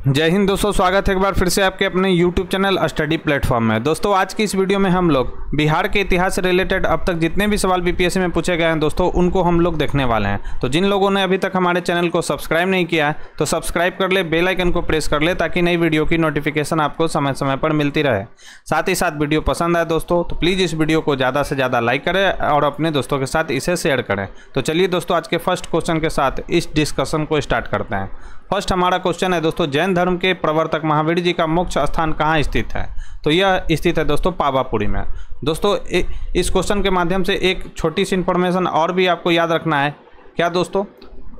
जय हिंद दोस्तों, स्वागत है एक बार फिर से आपके अपने YouTube चैनल स्टडी प्लेटफॉर्म में। दोस्तों आज की इस वीडियो में हम लोग बिहार के इतिहास से रिलेटेड अब तक जितने भी सवाल बीपीएससी में पूछे गए हैं दोस्तों उनको हम लोग देखने वाले हैं। तो जिन लोगों ने अभी तक हमारे चैनल को सब्सक्राइब नहीं किया है तो सब्सक्राइब कर ले, बेल आइकन को प्रेस कर ले ताकि नई वीडियो की नोटिफिकेशन आपको समय समय पर मिलती रहे। साथ ही साथ वीडियो पसंद आए दोस्तों तो प्लीज़ इस वीडियो को ज़्यादा से ज़्यादा लाइक करें और अपने दोस्तों के साथ इसे शेयर करें। तो चलिए दोस्तों आज के फर्स्ट क्वेश्चन के साथ इस डिस्कशन को स्टार्ट करते हैं। फर्स्ट हमारा क्वेश्चन है दोस्तों, जैन धर्म के प्रवर्तक महावीर जी का मोक्ष स्थान कहाँ स्थित है? तो यह स्थित है दोस्तों पावापुरी में। दोस्तों इस क्वेश्चन के माध्यम से एक छोटी सी इन्फॉर्मेशन और भी आपको याद रखना है। क्या दोस्तों?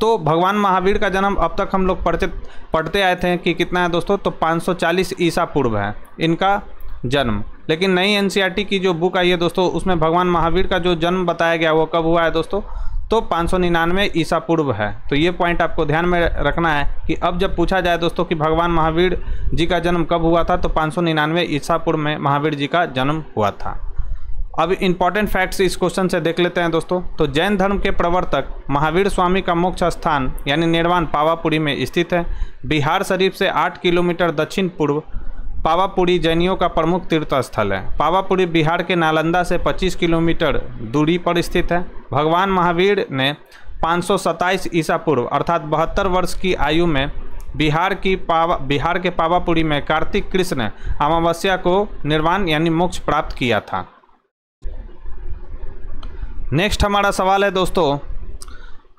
तो भगवान महावीर का जन्म अब तक हम लोग पढ़ते आए थे कि कितना है दोस्तों, तो 540 ईसा पूर्व है इनका जन्म। लेकिन नई एनसीईआरटी की जो बुक आई है दोस्तों उसमें भगवान महावीर का जो जन्म बताया गया वो कब हुआ है दोस्तों, तो 599 ईसा पूर्व है। तो ये पॉइंट आपको ध्यान में रखना है कि अब जब पूछा जाए दोस्तों कि भगवान महावीर जी का जन्म कब हुआ था तो 599 ईसा पूर्व में महावीर जी का जन्म हुआ था। अब इंपॉर्टेंट फैक्ट्स इस क्वेश्चन से देख लेते हैं दोस्तों। तो जैन धर्म के प्रवर्तक महावीर स्वामी का मोक्ष स्थान यानी निर्वाण पावापुरी में स्थित है। बिहार शरीफ से 8 किलोमीटर दक्षिण पूर्व पावापुरी जैनियों का प्रमुख तीर्थ स्थल है। पावापुरी बिहार के नालंदा से 25 किलोमीटर दूरी पर स्थित है। भगवान महावीर ने 527 ईसा पूर्व अर्थात 72 वर्ष की आयु में बिहार के पावापुरी में कार्तिक कृष्ण अमावस्या को निर्वाण यानी मोक्ष प्राप्त किया था। नेक्स्ट हमारा सवाल है दोस्तों,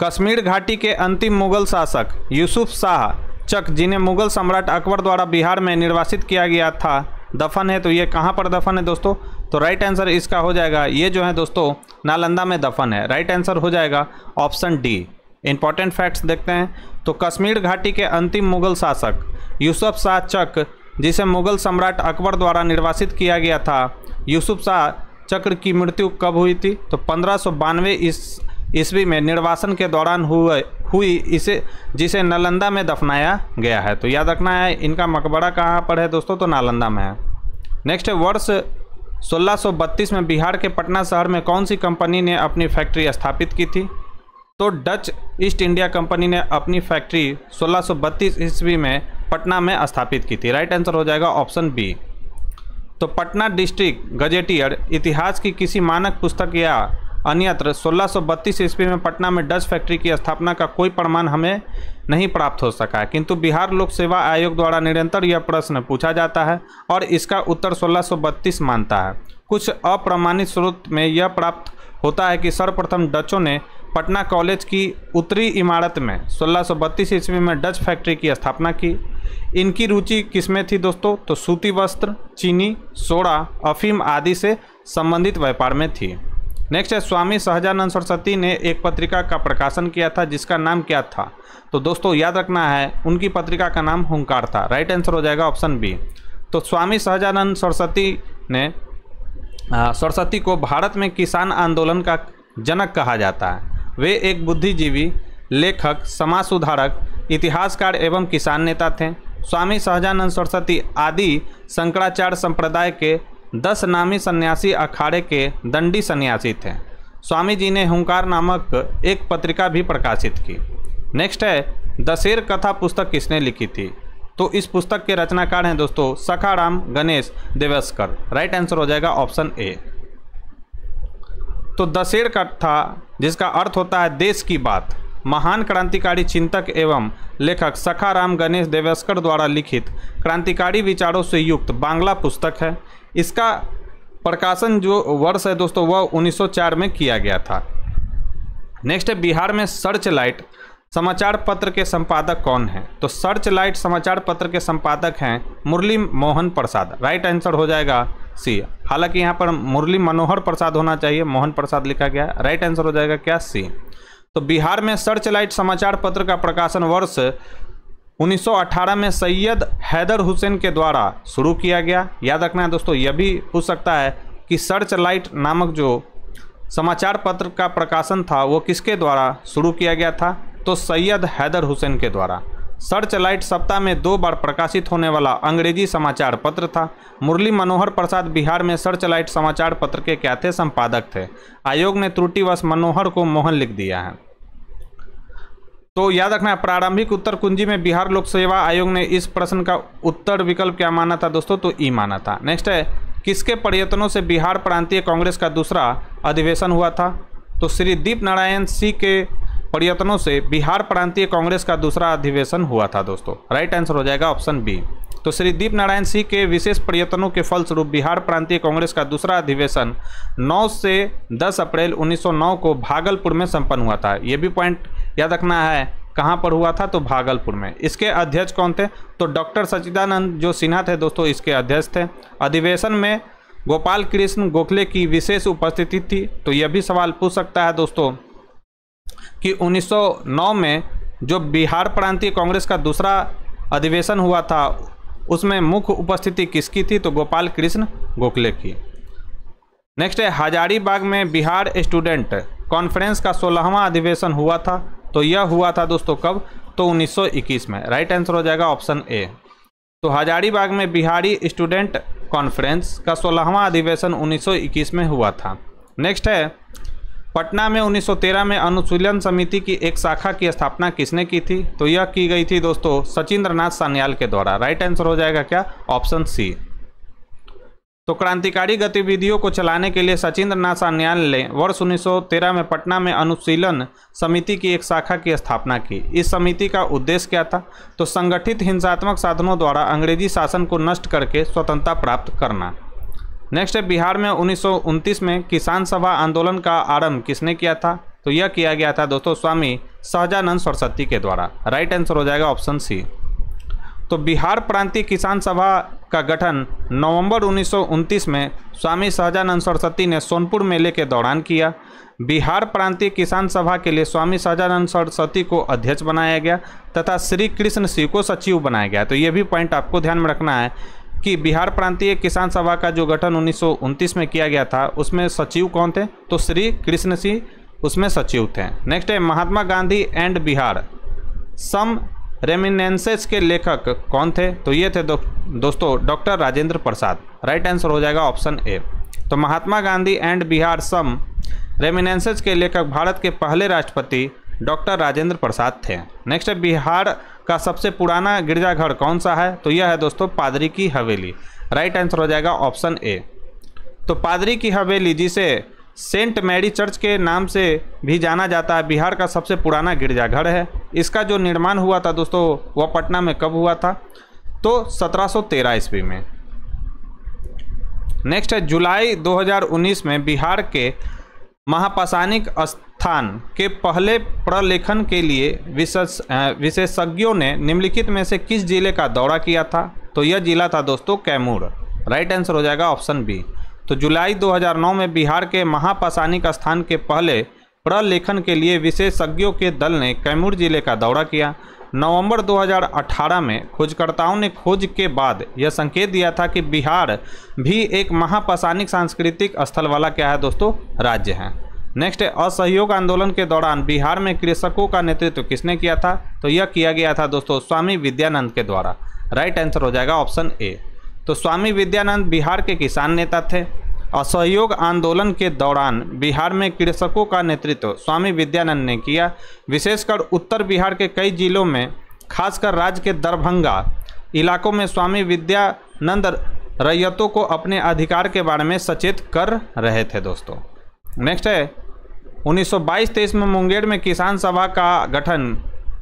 कश्मीर घाटी के अंतिम मुगल शासक यूसुफ शाह चक जिन्हें मुगल सम्राट अकबर द्वारा बिहार में निर्वासित किया गया था दफन है। तो ये कहाँ पर दफन है दोस्तों? तो राइट आंसर इसका हो जाएगा, ये जो है दोस्तों नालंदा में दफन है। राइट आंसर हो जाएगा ऑप्शन डी। इंपॉर्टेंट फैक्ट्स देखते हैं। तो कश्मीर घाटी के अंतिम मुगल शासक यूसुफ शाह चक जिसे मुगल सम्राट अकबर द्वारा निर्वासित किया गया था, यूसुफ शाह चक्र की मृत्यु कब हुई थी? तो 1592 ईस्वी में निर्वासन के दौरान हुई इसे जिसे नालंदा में दफनाया गया है। तो याद रखना है इनका मकबरा कहाँ पर है दोस्तों, तो नालंदा में है। नेक्स्ट है, वर्ष 1632 में बिहार के पटना शहर में कौन सी कंपनी ने अपनी फैक्ट्री स्थापित की थी? तो डच ईस्ट इंडिया कंपनी ने अपनी फैक्ट्री 1632 ईस्वी में पटना में स्थापित की थी। राइट आंसर हो जाएगा ऑप्शन बी। तो पटना डिस्ट्रिक्ट गजेटियर इतिहास की किसी मानक पुस्तक या अन्यत्र 1632 ईस्वी में पटना में डच फैक्ट्री की स्थापना का कोई प्रमाण हमें नहीं प्राप्त हो सका है, किंतु बिहार लोक सेवा आयोग द्वारा निरंतर यह प्रश्न पूछा जाता है और इसका उत्तर 1632 मानता है। कुछ अप्रमाणित स्रोत में यह प्राप्त होता है कि सर्वप्रथम डचों ने पटना कॉलेज की उत्तरी इमारत में 1632 ईस्वी में डच फैक्ट्री की स्थापना की। इनकी रुचि किसमें थी दोस्तों? तो सूती वस्त्र, चीनी, सोडा, अफीम आदि से संबंधित व्यापार में थी। नेक्स्ट है, स्वामी सहजानंद सरस्वती ने एक पत्रिका का प्रकाशन किया था जिसका नाम क्या था? तो दोस्तों याद रखना है उनकी पत्रिका का नाम हुंकार था। राइट आंसर हो जाएगा ऑप्शन बी। तो स्वामी सहजानंद सरस्वती को भारत में किसान आंदोलन का जनक कहा जाता है। वे एक बुद्धिजीवी, लेखक, समाज सुधारक, इतिहासकार एवं किसान नेता थे। स्वामी सहजानंद सरस्वती आदि शंकराचार्य संप्रदाय के 10 नामी सन्यासी अखाड़े के दंडी सन्यासी थे। स्वामी जी ने हुंकार नामक एक पत्रिका भी प्रकाशित की। नेक्स्ट है, दशेर कथा पुस्तक किसने लिखी थी? तो इस पुस्तक के रचनाकार हैं दोस्तों सखाराम गणेश देवस्कर। राइट आंसर हो जाएगा ऑप्शन ए। तो दशेर कथा जिसका अर्थ होता है देश की बात, महान क्रांतिकारी चिंतक एवं लेखक सखाराम गणेश देवस्कर द्वारा लिखित क्रांतिकारी विचारों से युक्त बांग्ला पुस्तक है। इसका प्रकाशन जो वर्ष है दोस्तों वह 1904 में किया गया था। नेक्स्ट है, बिहार में सर्च लाइट समाचार पत्र के संपादक कौन हैं? तो सर्च लाइट समाचार पत्र के संपादक हैं मुरली मोहन प्रसाद। राइट आंसर हो जाएगा सी। हालांकि यहाँ पर मुरली मनोहर प्रसाद होना चाहिए, मोहन प्रसाद लिखा गया। राइट आंसर हो जाएगा क्या? सी। तो बिहार में सर्च लाइट समाचार पत्र का प्रकाशन वर्ष 1918 में सैयद हैदर हुसैन के द्वारा शुरू किया गया। याद रखना है दोस्तों, यह भी पूछ सकता है कि सर्च लाइट नामक जो समाचार पत्र का प्रकाशन था वो किसके द्वारा शुरू किया गया था? तो सैयद हैदर हुसैन के द्वारा। सर्च लाइट सप्ताह में 2 बार प्रकाशित होने वाला अंग्रेजी समाचार पत्र था। मुरली मनोहर प्रसाद बिहार में सर्च लाइट समाचार पत्र के क्या थे? संपादक थे। आयोग ने त्रुटिवश मनोहर को मोहन लिख दिया है। तो याद रखना है, प्रारंभिक उत्तर कुंजी में बिहार लोक सेवा आयोग ने इस प्रश्न का उत्तर विकल्प क्या माना था दोस्तों, तो ई माना था। नेक्स्ट है, किसके प्रयत्नों से बिहार प्रांतीय कांग्रेस का दूसरा अधिवेशन हुआ था, तो श्री दीप नारायण सिंह के प्रयत्नों से बिहार प्रांतीय कांग्रेस का दूसरा अधिवेशन हुआ था दोस्तों। राइट आंसर हो जाएगा ऑप्शन बी। तो श्री दीप नारायण सिंह के विशेष प्रयत्नों के फलस्वरूप बिहार प्रांतीय कांग्रेस का दूसरा अधिवेशन 9 से 10 अप्रैल 1909 को भागलपुर में संपन्न हुआ था। ये भी पॉइंट याद रखना है, कहाँ पर हुआ था, तो भागलपुर में। इसके अध्यक्ष कौन थे, तो डॉक्टर सच्चिदानंद जो सिन्हा थे दोस्तों, इसके अध्यक्ष थे। अधिवेशन में गोपाल कृष्ण गोखले की विशेष उपस्थिति थी। तो यह भी सवाल पूछ सकता है दोस्तों कि 1909 में जो बिहार प्रांतीय कांग्रेस का दूसरा अधिवेशन हुआ था उसमें मुख्य उपस्थिति किसकी थी, तो गोपाल कृष्ण गोखले की। नेक्स्ट है, हजारीबाग में बिहार स्टूडेंट कॉन्फ्रेंस का 16वां अधिवेशन हुआ था। तो यह हुआ था दोस्तों कब, तो 1921 में। राइट आंसर हो जाएगा ऑप्शन ए। तो हजारीबाग में बिहारी स्टूडेंट कॉन्फ्रेंस का 16वां अधिवेशन 1921 में हुआ था। नेक्स्ट है, पटना में 1913 में अनुशीलन समिति की एक शाखा की स्थापना किसने की थी, तो यह की गई थी दोस्तों सचिंद्रनाथ सान्याल के द्वारा। राइट आंसर हो जाएगा क्या, ऑप्शन सी। तो क्रांतिकारी गतिविधियों को चलाने के लिए सचिंद्रनाथ सान्याल ने वर्ष 1913 में पटना में अनुशीलन समिति की एक शाखा की स्थापना की। इस समिति का उद्देश्य क्या था, तो संगठित हिंसात्मक साधनों द्वारा अंग्रेजी शासन को नष्ट करके स्वतंत्रता प्राप्त करना। नेक्स्ट है, बिहार में 1929 में किसान सभा आंदोलन का आरंभ किसने किया था, तो यह किया गया था दोस्तों स्वामी सहजानंद सरस्वती के द्वारा। राइट आंसर हो जाएगा ऑप्शन सी। तो बिहार प्रांतीय किसान सभा का गठन नवंबर 1929 में स्वामी सहजानंद सरस्वती ने सोनपुर मेले के दौरान किया। बिहार प्रांतीय किसान सभा के लिए स्वामी सहजानंद सरस्वती को अध्यक्ष बनाया गया तथा श्री कृष्ण सिंह को सचिव बनाया गया। तो ये भी पॉइंट आपको ध्यान में रखना है कि बिहार प्रांतीय किसान सभा का जो गठन 1929 में किया गया था उसमें सचिव कौन थे, तो श्री कृष्ण सिंह उसमें सचिव थे। नेक्स्ट है, महात्मा गांधी एंड बिहार सम रेमिनेंसेस के लेखक कौन थे, तो ये थे दोस्तों doctor Rajendra Prasad. Right answer हो जाएगा ऑप्शन ए। तो महात्मा गांधी एंड बिहार सम रेमिनेंसेस के लेखक भारत के पहले राष्ट्रपति डॉक्टर राजेंद्र प्रसाद थे। नेक्स्ट है, बिहार का सबसे पुराना गिरजाघर कौन सा है, तो यह है दोस्तों पादरी की हवेली। राइट आंसर हो जाएगा ऑप्शन ए। तो पादरी की हवेली, जिसे सेंट मैरी चर्च के नाम से भी जाना जाता है, बिहार का सबसे पुराना गिरजाघर है। इसका जो निर्माण हुआ था दोस्तों वह पटना में कब हुआ था, तो 1713 ईस्वी में। नेक्स्ट है, जुलाई 2019 में बिहार के महापाषाणिक स्थान के पहले प्रलेखन के लिए विशेषज्ञों ने निम्नलिखित में से किस जिले का दौरा किया था, तो यह जिला था दोस्तों कैमूर। राइट आंसर हो जाएगा ऑप्शन बी। तो जुलाई 2009 में बिहार के महापाषाणिक स्थान के पहले प्रलेखन के लिए विशेषज्ञों के दल ने कैमूर जिले का दौरा किया। नवंबर 2018 में खोजकर्ताओं ने खोज के बाद यह संकेत दिया था कि बिहार भी एक महापाषाणिक सांस्कृतिक स्थल वाला क्या है दोस्तों, राज्य है। नेक्स्ट है, असहयोग आंदोलन के दौरान बिहार में कृषकों का नेतृत्व किसने किया था, तो यह किया गया था दोस्तों स्वामी विद्यानंद के द्वारा। राइट आंसर हो जाएगा ऑप्शन ए। तो स्वामी विद्यानंद बिहार के किसान नेता थे। असहयोग आंदोलन के दौरान बिहार में कृषकों का नेतृत्व स्वामी विद्यानंद ने किया। विशेषकर उत्तर बिहार के कई जिलों में, खासकर राज्य के दरभंगा इलाकों में स्वामी विद्यानंद रैयतों को अपने अधिकार के बारे में सचेत कर रहे थे दोस्तों। नेक्स्ट है, 1922-23 में मुंगेर में किसान सभा का गठन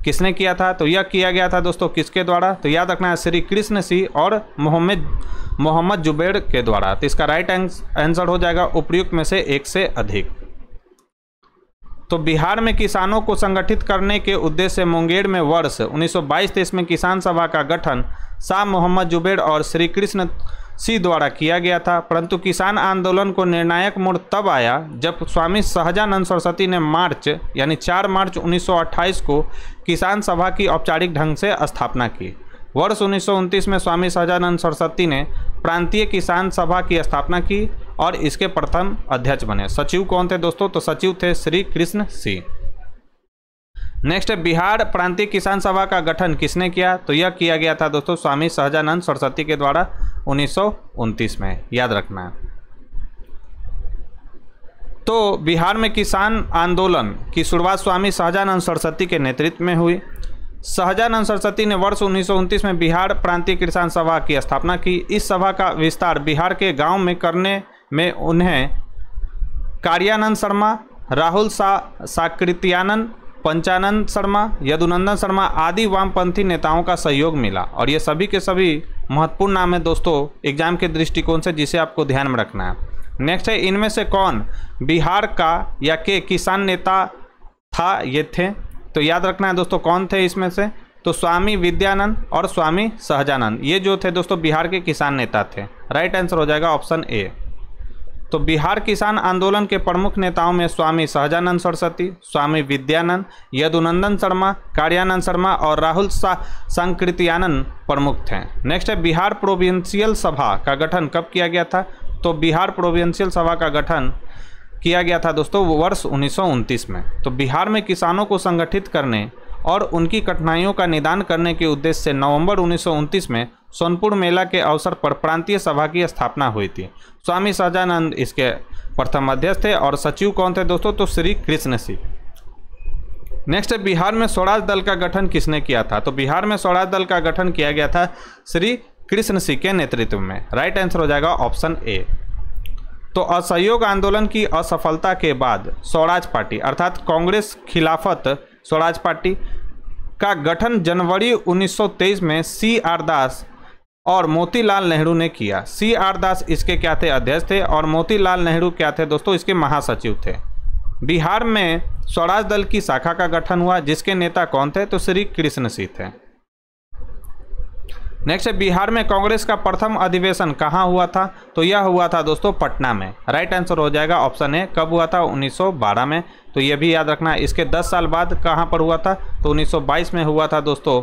किसने किया था, तो यह किया गया था दोस्तों किसके द्वारा, तो याद रखना है श्री कृष्ण सिंह और मोहम्मद जुबैर के द्वारा। तो इसका राइट आंसर हो जाएगा उपयुक्त में से एक से अधिक। तो बिहार में किसानों को संगठित करने के उद्देश्य से मुंगेर में वर्ष 1922-23 में किसान सभा का गठन शाह मोहम्मद जुबैर और श्री कृष्ण सिंह द्वारा किया गया था। परंतु किसान आंदोलन को निर्णायक मोड़ तब आया जब स्वामी सहजानंद सरस्वती ने यानी 4 मार्च 1928 को किसान सभा की औपचारिक ढंग से स्थापना की। वर्ष 1929 में स्वामी सहजानंद सरस्वती ने प्रांतीय किसान सभा की स्थापना की और इसके प्रथम अध्यक्ष बने। सचिव कौन थे दोस्तों, तो सचिव थे श्री कृष्ण सिंह। नेक्स्ट है, बिहार प्रांतीय किसान सभा का गठन किसने किया, तो यह किया गया था दोस्तों स्वामी सहजानंद सरस्वती के द्वारा 1929 में। याद रखना है। तो बिहार में किसान आंदोलन की शुरुआत स्वामी सहजानंद सरस्वती के नेतृत्व में हुई। सहजानंद सरस्वती ने वर्ष 1929 में बिहार प्रांतीय किसान सभा की स्थापना की। इस सभा का विस्तार बिहार के गांव में करने में उन्हें कार्यानंद शर्मा, राहुल साकृत्यानंद, पंचानंद शर्मा, यदुनंदन शर्मा आदि वामपंथी नेताओं का सहयोग मिला। और ये सभी के सभी महत्वपूर्ण नाम है दोस्तों एग्जाम के दृष्टिकोण से, जिसे आपको ध्यान में रखना है। नेक्स्ट है, इनमें से कौन बिहार का या के किसान नेता था? ये थे, तो याद रखना है दोस्तों कौन थे इसमें से, तो स्वामी विद्यानंद और स्वामी सहजानंद, ये जो थे दोस्तों बिहार के किसान नेता थे। राइट आंसर हो जाएगा ऑप्शन ए। तो बिहार किसान आंदोलन के प्रमुख नेताओं में स्वामी सहजानंद सरस्वती, स्वामी विद्यानंद, यदुनंदन शर्मा, कार्यानंद शर्मा और राहुल साकृत्यानंद प्रमुख थे। नेक्स्ट है, बिहार प्रोविंशियल सभा का गठन कब किया गया था? तो बिहार प्रोविंशियल सभा का गठन किया गया था दोस्तों वर्ष 1929 में। तो बिहार में किसानों को संगठित करने और उनकी कठिनाइयों का निदान करने के उद्देश्य से नवंबर 1929 में सोनपुर मेला के अवसर पर प्रांतीय सभा की स्थापना हुई थी। स्वामी सहजानंद इसके प्रथम अध्यक्ष थे और सचिव कौन थे दोस्तों? तो श्री कृष्ण सिंह। नेक्स्ट है, बिहार में स्वराज दल का गठन किसने किया था? तो बिहार में स्वराज दल का गठन किया गया था श्री कृष्ण सिंह के नेतृत्व में। राइट आंसर हो जाएगा ऑप्शन ए। तो असहयोग आंदोलन की असफलता के बाद स्वराज पार्टी अर्थात कांग्रेस खिलाफत स्वराज पार्टी का गठन जनवरी 1923 में C.R. दास और मोतीलाल नेहरू ने किया। C.R. दास इसके क्या थे? अध्यक्ष थे और मोतीलाल नेहरू क्या थे दोस्तों? इसके महासचिव थे। बिहार में स्वराज दल की शाखा का गठन हुआ जिसके नेता कौन थे? तो श्री कृष्ण सिंह थे। नेक्स्ट है, बिहार में कांग्रेस का प्रथम अधिवेशन कहाँ हुआ था? तो यह हुआ था दोस्तों पटना में। राइट आंसर हो जाएगा ऑप्शन ए। कब हुआ था? 1912 में। तो यह भी याद रखना, इसके 10 साल बाद कहाँ पर हुआ था? तो 1922 में हुआ था दोस्तों।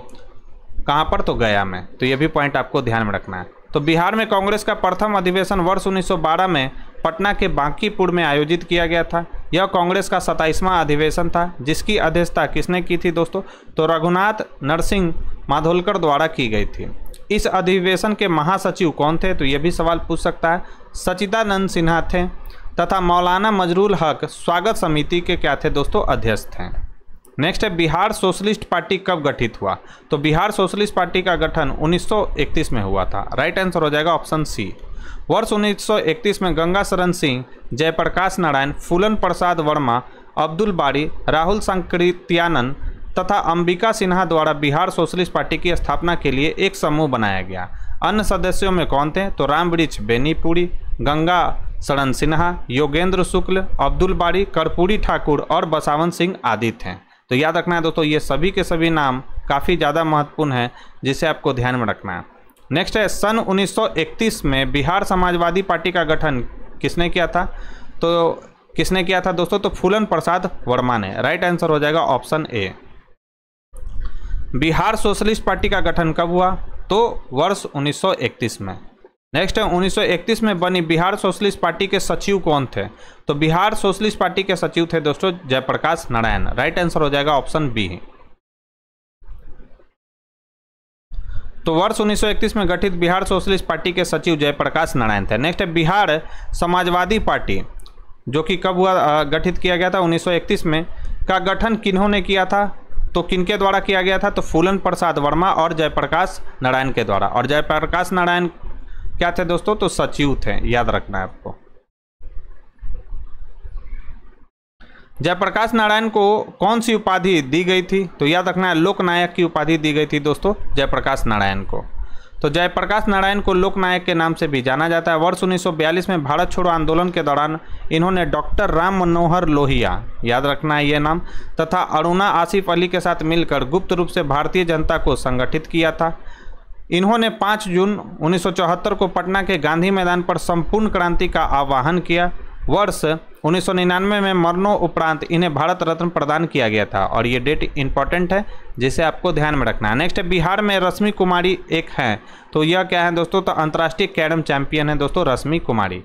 कहाँ पर? तो गया में। तो यह भी पॉइंट आपको ध्यान में रखना है। तो बिहार में कांग्रेस का प्रथम अधिवेशन वर्ष 1912 में पटना के बांकीपुर में आयोजित किया गया था। यह कांग्रेस का 27वां अधिवेशन था जिसकी अध्यक्षता किसने की थी दोस्तों? तो रघुनाथ नरसिंह माधोलकर द्वारा की गई थी। इस अधिवेशन के महासचिव कौन थे? तो यह भी सवाल पूछ सकता है। सच्चिदानंद सिन्हा थे तथा मौलाना मजरूल हक स्वागत समिति के क्या थे दोस्तों? अध्यक्ष थे। नेक्स्ट है, बिहार सोशलिस्ट पार्टी कब गठित हुआ? तो बिहार सोशलिस्ट पार्टी का गठन 1931 में हुआ था। राइट आंसर हो जाएगा ऑप्शन सी। वर्ष 1931 में गंगा शरण सिंह, जयप्रकाश नारायण, फूलन प्रसाद वर्मा, अब्दुल बारी, राहुल साकृत्यानंद तथा अंबिका सिन्हा द्वारा बिहार सोशलिस्ट पार्टी की स्थापना के लिए एक समूह बनाया गया। अन्य सदस्यों में कौन थे? तो रामवृक्ष बेनीपुरी, गंगा शरण सिन्हा, योगेंद्र शुक्ल, अब्दुल बारी, कर्पूरी ठाकुर और बसावन सिंह आदि थे। तो याद रखना है दोस्तों, ये सभी के सभी नाम काफ़ी ज़्यादा महत्वपूर्ण है जिसे आपको ध्यान में रखना है। नेक्स्ट है, सन 1931 में बिहार समाजवादी पार्टी का गठन किसने किया था? तो किसने किया था दोस्तों? तो फूलन प्रसाद वर्मा ने। राइट आंसर हो जाएगा option A. Bihar socialist party का गठन कब हुआ? तो वर्ष 1931 में। नेक्स्ट है, 1931 में बनी बिहार सोशलिस्ट पार्टी के सचिव कौन थे? तो बिहार सोशलिस्ट पार्टी के सचिव थे दोस्तों जयप्रकाश नारायण। राइट आंसर हो जाएगा ऑप्शन बी। तो वर्ष 1931 में गठित बिहार सोशलिस्ट पार्टी के सचिव जयप्रकाश नारायण थे। नेक्स्ट है, बिहार समाजवादी पार्टी जो कि कब हुआ गठित किया गया था? 1931 में। का गठन किन्होंने किया था? तो किनके द्वारा किया गया था? तो फूलन प्रसाद वर्मा और जयप्रकाश नारायण के द्वारा। और जयप्रकाश नारायण क्या थे दोस्तों? तो सचिव थे। याद रखना है आपको। जयप्रकाश नारायण को कौन सी उपाधि दी गई थी? तो याद रखना है, लोकनायक की उपाधि दी गई थी दोस्तों जयप्रकाश नारायण को। तो जयप्रकाश नारायण को लोकनायक के नाम से भी जाना जाता है। वर्ष 1942 में भारत छोड़ो आंदोलन के दौरान इन्होंने डॉक्टर राम मनोहर लोहिया, याद रखना है ये नाम, तथा अरुणा आसिफ अली के साथ मिलकर गुप्त रूप से भारतीय जनता को संगठित किया था। इन्होंने 5 जून 1974 को पटना के गांधी मैदान पर संपूर्ण क्रांति का आह्वान किया। वर्ष 1999 में मरणों उपरांत इन्हें भारत रत्न प्रदान किया गया था और ये डेट इंपॉर्टेंट है जिसे आपको ध्यान में रखना है। नेक्स्ट है, बिहार में रश्मि कुमारी एक हैं, तो यह क्या है दोस्तों? तो अंतर्राष्ट्रीय कैरम चैंपियन है दोस्तों रश्मि कुमारी।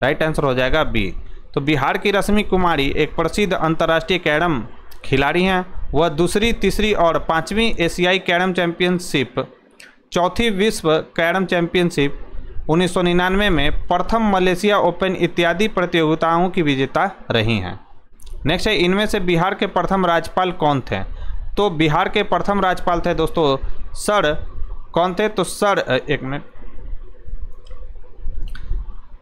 राइट आंसर हो जाएगा बी। तो बिहार की रश्मि कुमारी एक प्रसिद्ध अंतर्राष्ट्रीय कैरम खिलाड़ी हैं। वह दूसरी, तीसरी और 5वीं एशियाई कैरम चैंपियनशिप, 4थी विश्व कैरम चैंपियनशिप 1999 में प्रथम मलेशिया ओपन इत्यादि प्रतियोगिताओं की विजेता रही हैं। नेक्स्ट है, इनमें से बिहार के प्रथम राज्यपाल कौन थे? तो बिहार के प्रथम राज्यपाल थे दोस्तों सर, कौन थे? तो सर, एक मिनट,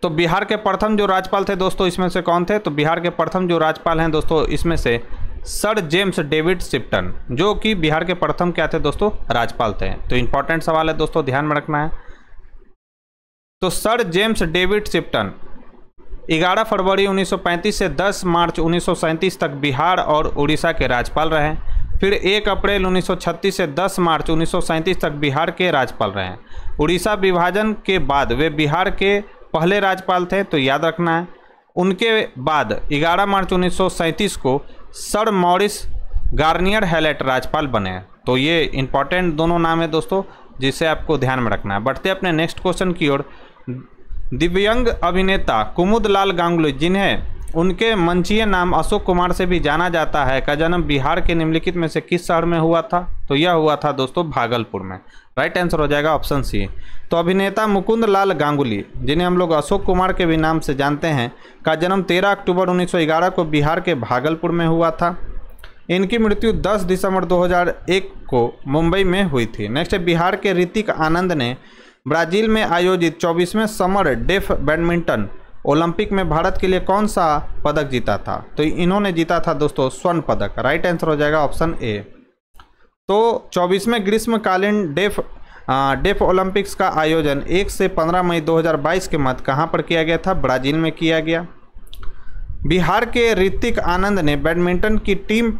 तो बिहार के प्रथम जो राज्यपाल थे दोस्तों इसमें से कौन थे? तो बिहार के प्रथम जो राज्यपाल हैं दोस्तों इसमें से सर जेम्स डेविड शिप्टन, जो कि बिहार के प्रथम क्या थे दोस्तों? राज्यपाल थे। तो इंपॉर्टेंट सवाल है दोस्तों, ध्यान में रखना है। तो सर जेम्स डेविड शिप्टन 11 फरवरी 1935 से 10 मार्च 1937 तक बिहार और उड़ीसा के राज्यपाल रहे। फिर 1 अप्रैल 1936 से 10 मार्च 1937 तक बिहार के राज्यपाल रहे। उड़ीसा विभाजन के बाद वे बिहार के पहले राज्यपाल थे, तो याद रखना है। उनके बाद 11 मार्च 1937 को सर मॉरिस गार्नियर हैलेट राज्यपाल बने। तो ये इंपॉर्टेंट दोनों नाम है दोस्तों, जिसे आपको ध्यान में रखना है। बढ़ते अपने नेक्स्ट क्वेश्चन की ओर। दिव्यांग अभिनेता कुमुदलाल गांगुली, जिन्हें उनके मंचीय नाम अशोक कुमार से भी जाना जाता है, का जन्म बिहार के निम्नलिखित में से किस शहर में हुआ था? तो यह हुआ था दोस्तों भागलपुर में। राइट आंसर हो जाएगा ऑप्शन सी। तो अभिनेता मुकुंद लाल गांगुली, जिन्हें हम लोग अशोक कुमार के भी नाम से जानते हैं, का जन्म 13 अक्टूबर 1911 को बिहार के भागलपुर में हुआ था। इनकी मृत्यु 10 दिसंबर 2001 को मुंबई में हुई थी। नेक्स्ट है, बिहार के ऋतिक आनंद ने ब्राजील में आयोजित 24वें समर डेफ बैडमिंटन ओलंपिक में भारत के लिए कौन सा पदक जीता था? तो इन्होंने जीता था दोस्तों स्वर्ण पदक। राइट आंसर हो जाएगा ऑप्शन ए। तो 24वें ग्रीष्मकालीन डेफ ओलंपिक्स का आयोजन 1 से 15 मई 2022 के मध्य कहाँ पर किया गया था? ब्राजील में किया गया। बिहार के ऋतिक आनंद ने बैडमिंटन की टीम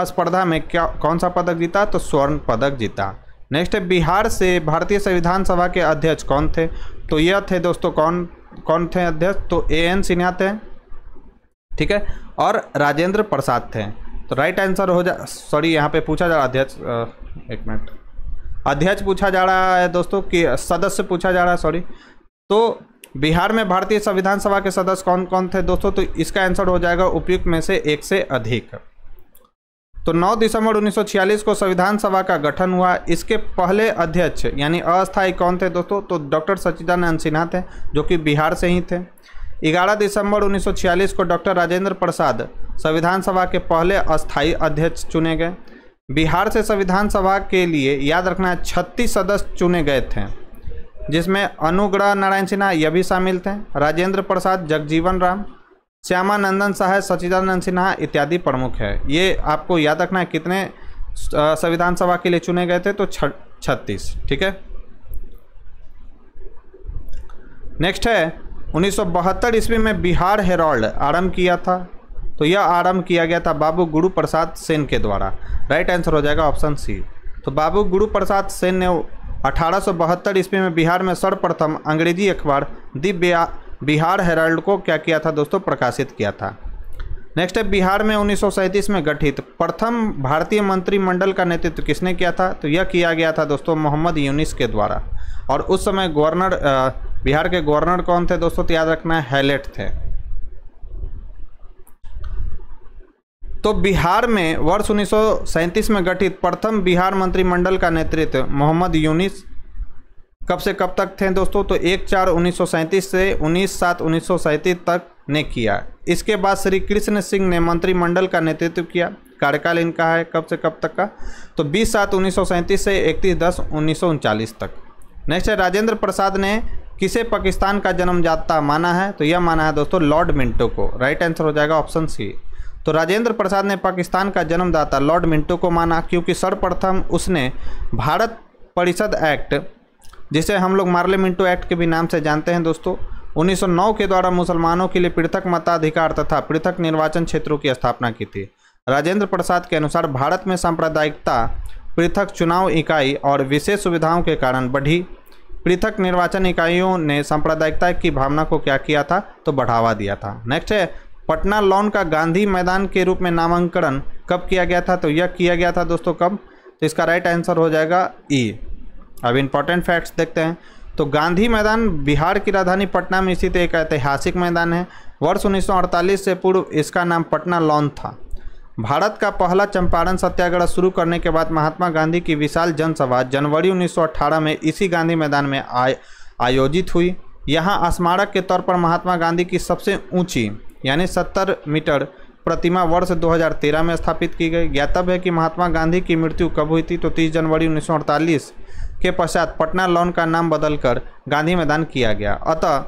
स्पर्धा में कौन सा पदक जीता? तो स्वर्ण पदक जीता। नेक्स्ट है, बिहार से भारतीय संविधान सभा के अध्यक्ष कौन थे? तो यह थे दोस्तों कौन थे अध्यक्ष? तो A.N. सिन्हा थे, ठीक है, और राजेंद्र प्रसाद थे। तो राइट आंसर हो सॉरी यहाँ पे पूछा जा रहा अध्यक्ष, एक मिनट, अध्यक्ष पूछा जा रहा है दोस्तों कि सदस्य पूछा जा रहा है, सॉरी। तो बिहार में भारतीय संविधान सभा के सदस्य कौन कौन थे दोस्तों? तो इसका आंसर हो जाएगा उपयुक्त में से एक से अधिक। तो 9 दिसंबर 1946 को संविधान सभा का गठन हुआ। इसके पहले अध्यक्ष यानी अस्थायी कौन थे दोस्तों? तो डॉक्टर सच्चिदानंद सिन्हा थे, जो कि बिहार से ही थे। 11 दिसंबर 1946 को डॉक्टर राजेंद्र प्रसाद संविधान सभा के पहले अस्थायी अध्यक्ष चुने गए। बिहार से संविधान सभा के लिए याद रखना 36 सदस्य चुने गए थे, जिसमें अनुग्रह नारायण सिन्हा यह भी शामिल थे, राजेंद्र प्रसाद, जगजीवन राम, श्यामानंदन सहाय, सच्चिदानंद सिन्हा इत्यादि प्रमुख है। ये आपको याद रखना है कितने संविधान सभा के लिए चुने गए थे? तो 36, ठीक है। नेक्स्ट है, 1972 ईस्वी में बिहार हेराल्ड आरंभ किया था। तो यह आरंभ किया गया था बाबू गुरु प्रसाद सेन के द्वारा। राइट आंसर हो जाएगा ऑप्शन सी। तो बाबू गुरु प्रसाद सेन ने 1872 ईस्वी में बिहार में सर्वप्रथम अंग्रेजी अखबार दी बिहार हेराल्ड को क्या किया था दोस्तों? प्रकाशित किया था। नेक्स्ट है, बिहार में 1937 में गठित प्रथम भारतीय मंत्रिमंडल का नेतृत्व किसने किया था? तो यह किया गया था दोस्तों मोहम्मद यूनिस के द्वारा। और उस समय गवर्नर बिहार के गवर्नर कौन थे दोस्तों? तो याद रखना है हैलेट थे। तो बिहार में वर्ष 1937 में गठित प्रथम बिहार मंत्रिमंडल का नेतृत्व मोहम्मद यूनिस कब से कब तक थे दोस्तों? तो 1/4/1937 से 19/7/1937 तक ने किया। इसके बाद श्री कृष्ण सिंह ने मंत्रिमंडल का नेतृत्व किया। कार्यकाल इनका है कब से कब तक का? तो 20/7/1937 से 31/10/1939 तक। नेक्स्ट है, राजेंद्र प्रसाद ने किसे पाकिस्तान का जन्मदाता माना है? तो यह माना है दोस्तों लॉर्ड मिंटो को। राइट आंसर हो जाएगा ऑप्शन सी। तो राजेंद्र प्रसाद ने पाकिस्तान का जन्मदाता लॉर्ड मिंटो को माना, क्योंकि सर्वप्रथम उसने भारत परिषद एक्ट, जिसे हम लोग मार्ले मिंटो एक्ट के भी नाम से जानते हैं दोस्तों, 1909 के द्वारा मुसलमानों के लिए पृथक मताधिकार तथा पृथक निर्वाचन क्षेत्रों की स्थापना की थी। राजेंद्र प्रसाद के अनुसार भारत में सांप्रदायिकता, पृथक चुनाव इकाई और विशेष सुविधाओं के कारण बढ़ी पृथक निर्वाचन इकाइयों ने सांप्रदायिकता की भावना को क्या किया था? तो बढ़ावा दिया था। नेक्स्ट है, पटना लॉन का गांधी मैदान के रूप में नामांकन कब किया गया था? तो यह किया गया था दोस्तों कब? तो इसका राइट आंसर हो जाएगा ई। अब इंपॉर्टेंट फैक्ट्स देखते हैं। तो गांधी मैदान बिहार की राजधानी पटना में स्थित एक ऐतिहासिक मैदान है। वर्ष 1948 से पूर्व इसका नाम पटना लॉन था। भारत का पहला चंपारण सत्याग्रह शुरू करने के बाद महात्मा गांधी की विशाल जनसभा जनवरी 1918 में इसी गांधी मैदान में आयोजित हुई। यहाँ स्मारक के तौर पर महात्मा गांधी की सबसे ऊंची यानी 70 मीटर प्रतिमा वर्ष 2013 में स्थापित की गई। ज्ञातव्य है कि महात्मा गांधी की मृत्यु कब हुई थी, तो 30 जनवरी 1948 के पश्चात पटना लॉन का नाम बदलकर गांधी मैदान किया गया। अतः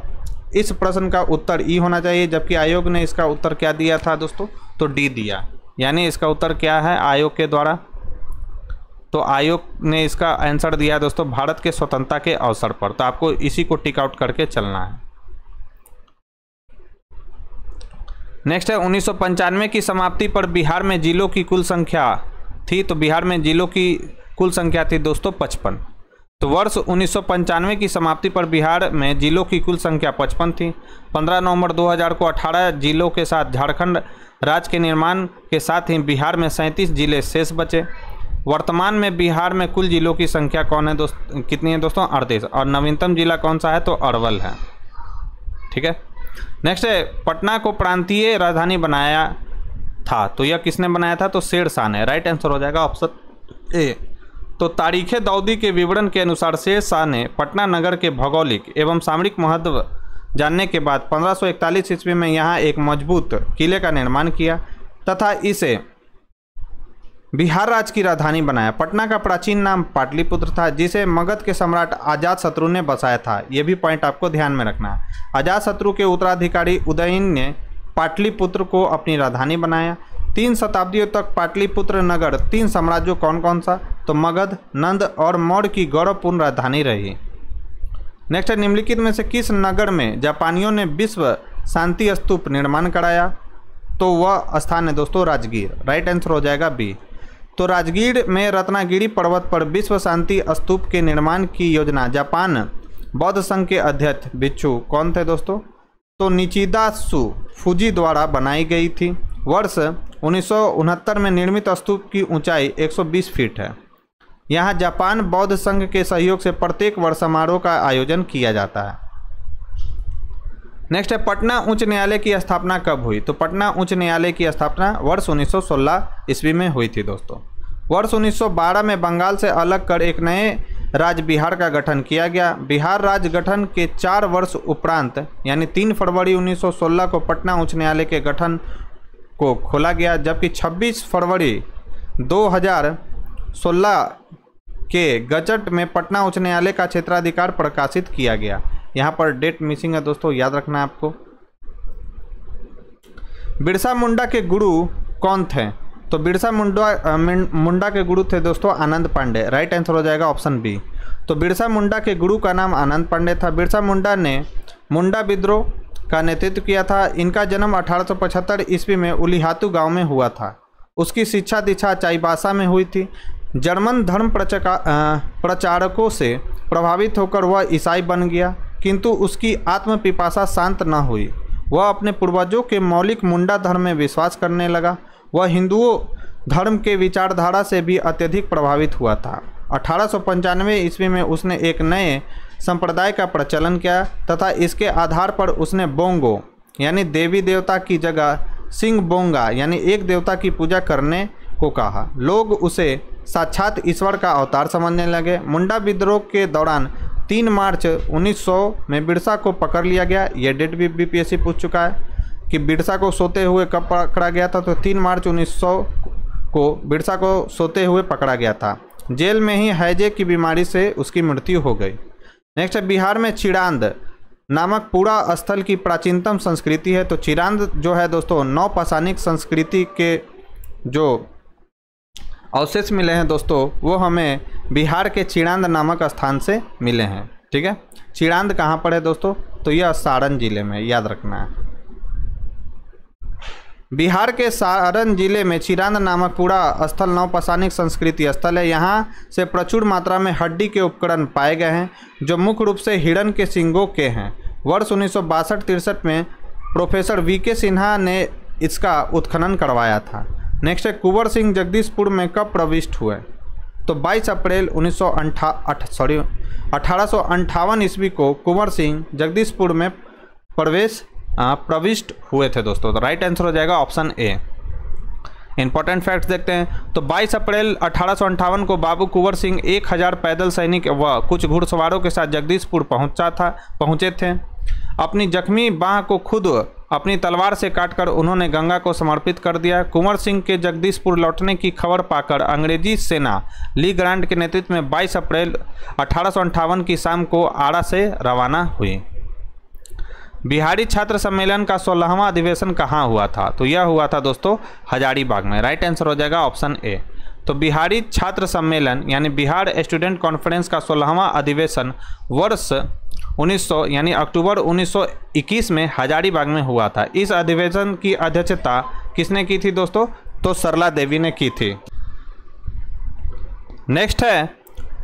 इस प्रश्न का उत्तर ई होना चाहिए, जबकि आयोग ने इसका उत्तर क्या दिया था दोस्तों, तो डी दिया। यानी इसका उत्तर क्या है आयोग के द्वारा, तो आयोग ने इसका आंसर दिया दोस्तों भारत के स्वतंत्रता के अवसर पर। तो आपको इसी को टिक आउट करके चलना है। नेक्स्ट है 1995 की समाप्ति पर बिहार में जिलों की कुल संख्या थी, तो बिहार में जिलों की कुल संख्या थी दोस्तों 55। तो वर्ष 1995 की समाप्ति पर बिहार में जिलों की कुल संख्या 55 थी। 15 नवंबर 2000 को 18 जिलों के साथ झारखंड राज्य के निर्माण के साथ ही बिहार में 37 जिले शेष बचे। वर्तमान में बिहार में कुल जिलों की संख्या कौन है कितनी है दोस्तों, 38, और नवीनतम जिला कौन सा है, तो अरवल है। ठीक है। नेक्स्ट है पटना को प्रांतीय राजधानी बनाया था, तो यह किसने बनाया था, तो शेर शाह ने। राइट आंसर हो जाएगा ऑप्शन ए। तो तारीख दाऊदी के विवरण के अनुसार शेर शाह ने पटना नगर के भौगोलिक एवं सामरिक महत्व जानने के बाद 1541 ईस्वी में यहाँ एक मजबूत किले का निर्माण किया तथा इसे बिहार राज्य की राजधानी बनाया। पटना का प्राचीन नाम पाटलिपुत्र था, जिसे मगध के सम्राट अजातशत्रु ने बसाया था। यह भी पॉइंट आपको ध्यान में रखना है। अजातशत्रु के उत्तराधिकारी उदयन ने पाटलिपुत्र को अपनी राजधानी बनाया। 3 शताब्दियों तक पाटलिपुत्र नगर 3 साम्राज्यों कौन कौन सा, तो मगध, नंद और मौर्य की गौरवपूर्ण राजधानी रही। नेक्स्ट है निम्नलिखित में से किस नगर में जापानियों ने विश्व शांति स्तूप निर्माण कराया, तो वह स्थान है दोस्तों राजगीर। राइट आंसर हो जाएगा बी। तो राजगीर में रत्नागिरी पर्वत पर विश्व शांति स्तूप के निर्माण की योजना जापान बौद्ध संघ के अध्यक्ष बिच्छू कौन थे दोस्तों, तो निचिदात्सु फूजी द्वारा बनाई गई थी। वर्ष 1969 में निर्मित स्तूप की ऊंचाई 120 फीट है। यहाँ जापान बौद्ध संघ के सहयोग से प्रत्येक वर्ष समारोह का आयोजन किया जाता है। नेक्स्ट है पटना उच्च न्यायालय की स्थापना कब हुई, तो पटना उच्च न्यायालय की स्थापना वर्ष 1916 ईस्वी में हुई थी दोस्तों। वर्ष 1912 में बंगाल से अलग कर एक नए राज्य बिहार का गठन किया गया। बिहार राज्य गठन के 4 वर्ष उपरांत यानी 3 फरवरी 1916 को पटना उच्च न्यायालय के गठन को खोला गया, जबकि 26 फरवरी 2016 के गजट में पटना उच्च न्यायालय का क्षेत्राधिकार प्रकाशित किया गया। यहाँ पर डेट मिसिंग है दोस्तों, याद रखना है आपको। बिरसा मुंडा के गुरु कौन थे, तो बिरसा मुंडा के गुरु थे दोस्तों आनंद पांडे। राइट आंसर हो जाएगा ऑप्शन बी। तो बिरसा मुंडा के गुरु का नाम आनंद पांडे था। बिरसा मुंडा ने मुंडा विद्रोह का नेतृत्व किया था। इनका जन्म 1875 ईस्वी में उलिहातू गांव में हुआ था। उसकी शिक्षा दीक्षा चाईबासा में हुई थी। जर्मन धर्म प्रचारकों से प्रभावित होकर वह ईसाई बन गया, किंतु उसकी आत्मपिपासा शांत न हुई। वह अपने पूर्वजों के मौलिक मुंडा धर्म में विश्वास करने लगा। वह हिंदुओं धर्म के विचारधारा से भी अत्यधिक प्रभावित हुआ था। 1895 ईस्वी में उसने एक नए संप्रदाय का प्रचलन किया तथा इसके आधार पर उसने बोंगो यानी देवी देवता की जगह सिंह बोंगा यानी एक देवता की पूजा करने को कहा। लोग उसे साक्षात ईश्वर का अवतार समझने लगे। मुंडा विद्रोह के दौरान 3 मार्च 1900 में बिरसा को पकड़ लिया गया। यह डेट भी बीपीएससी पूछ चुका है कि बिरसा को सोते हुए कब पकड़ा गया था, तो 3 मार्च 1900 को बिरसा को सोते हुए पकड़ा गया था। जेल में ही हैजे की बीमारी से उसकी मृत्यु हो गई। नेक्स्ट है बिहार में चिरांद नामक पूरा स्थल की प्राचीनतम संस्कृति है। तो चिरांद जो है दोस्तों नवपाषाणिक संस्कृति के जो अवशेष मिले हैं दोस्तों, वो हमें बिहार के चिरांद नामक स्थान से मिले हैं। ठीक है, चिरांद कहाँ पर है दोस्तों, तो यह सारण जिले में, याद रखना है। बिहार के सारण जिले में चिरांद नामक पूरा स्थल नवपाषाणिक संस्कृति स्थल है। यहाँ से प्रचुर मात्रा में हड्डी के उपकरण पाए गए हैं जो मुख्य रूप से हिरण के सींगों के हैं। वर्ष 1962-63 में प्रोफेसर वीके सिन्हा ने इसका उत्खनन करवाया था। नेक्स्ट है कुंवर सिंह जगदीशपुर में कब प्रविष्ट हुए, तो 22 अप्रैल 1858 ईस्वी को कुंवर सिंह जगदीशपुर में प्रविष्ट हुए थे दोस्तों। तो राइट आंसर हो जाएगा ऑप्शन ए। इंपॉर्टेंट फैक्ट्स देखते हैं। तो 22 अप्रैल 1858 को बाबू कुंवर सिंह 1000 पैदल सैनिक व कुछ घुड़सवारों के साथ जगदीशपुर पहुंचे थे। अपनी जख्मी बांह को खुद अपनी तलवार से काटकर उन्होंने गंगा को समर्पित कर दिया। कुंवर सिंह के जगदीशपुर लौटने की खबर पाकर अंग्रेजी सेना ली ग्रांट के नेतृत्व में 22 अप्रैल 1858 की शाम को आरा से रवाना हुई। बिहारी छात्र सम्मेलन का 16वां अधिवेशन कहाँ हुआ था? तो यह हुआ था दोस्तों हजारीबाग में। राइट आंसर हो जाएगा ऑप्शन ए। तो बिहारी छात्र सम्मेलन यानी बिहार स्टूडेंट कॉन्फ्रेंस का 16वां अधिवेशन वर्ष 1900 यानी अक्टूबर 1921 में हजारीबाग में हुआ था। इस अधिवेशन की अध्यक्षता किसने की थी दोस्तों? तो सरला देवी ने की थी। नेक्स्ट है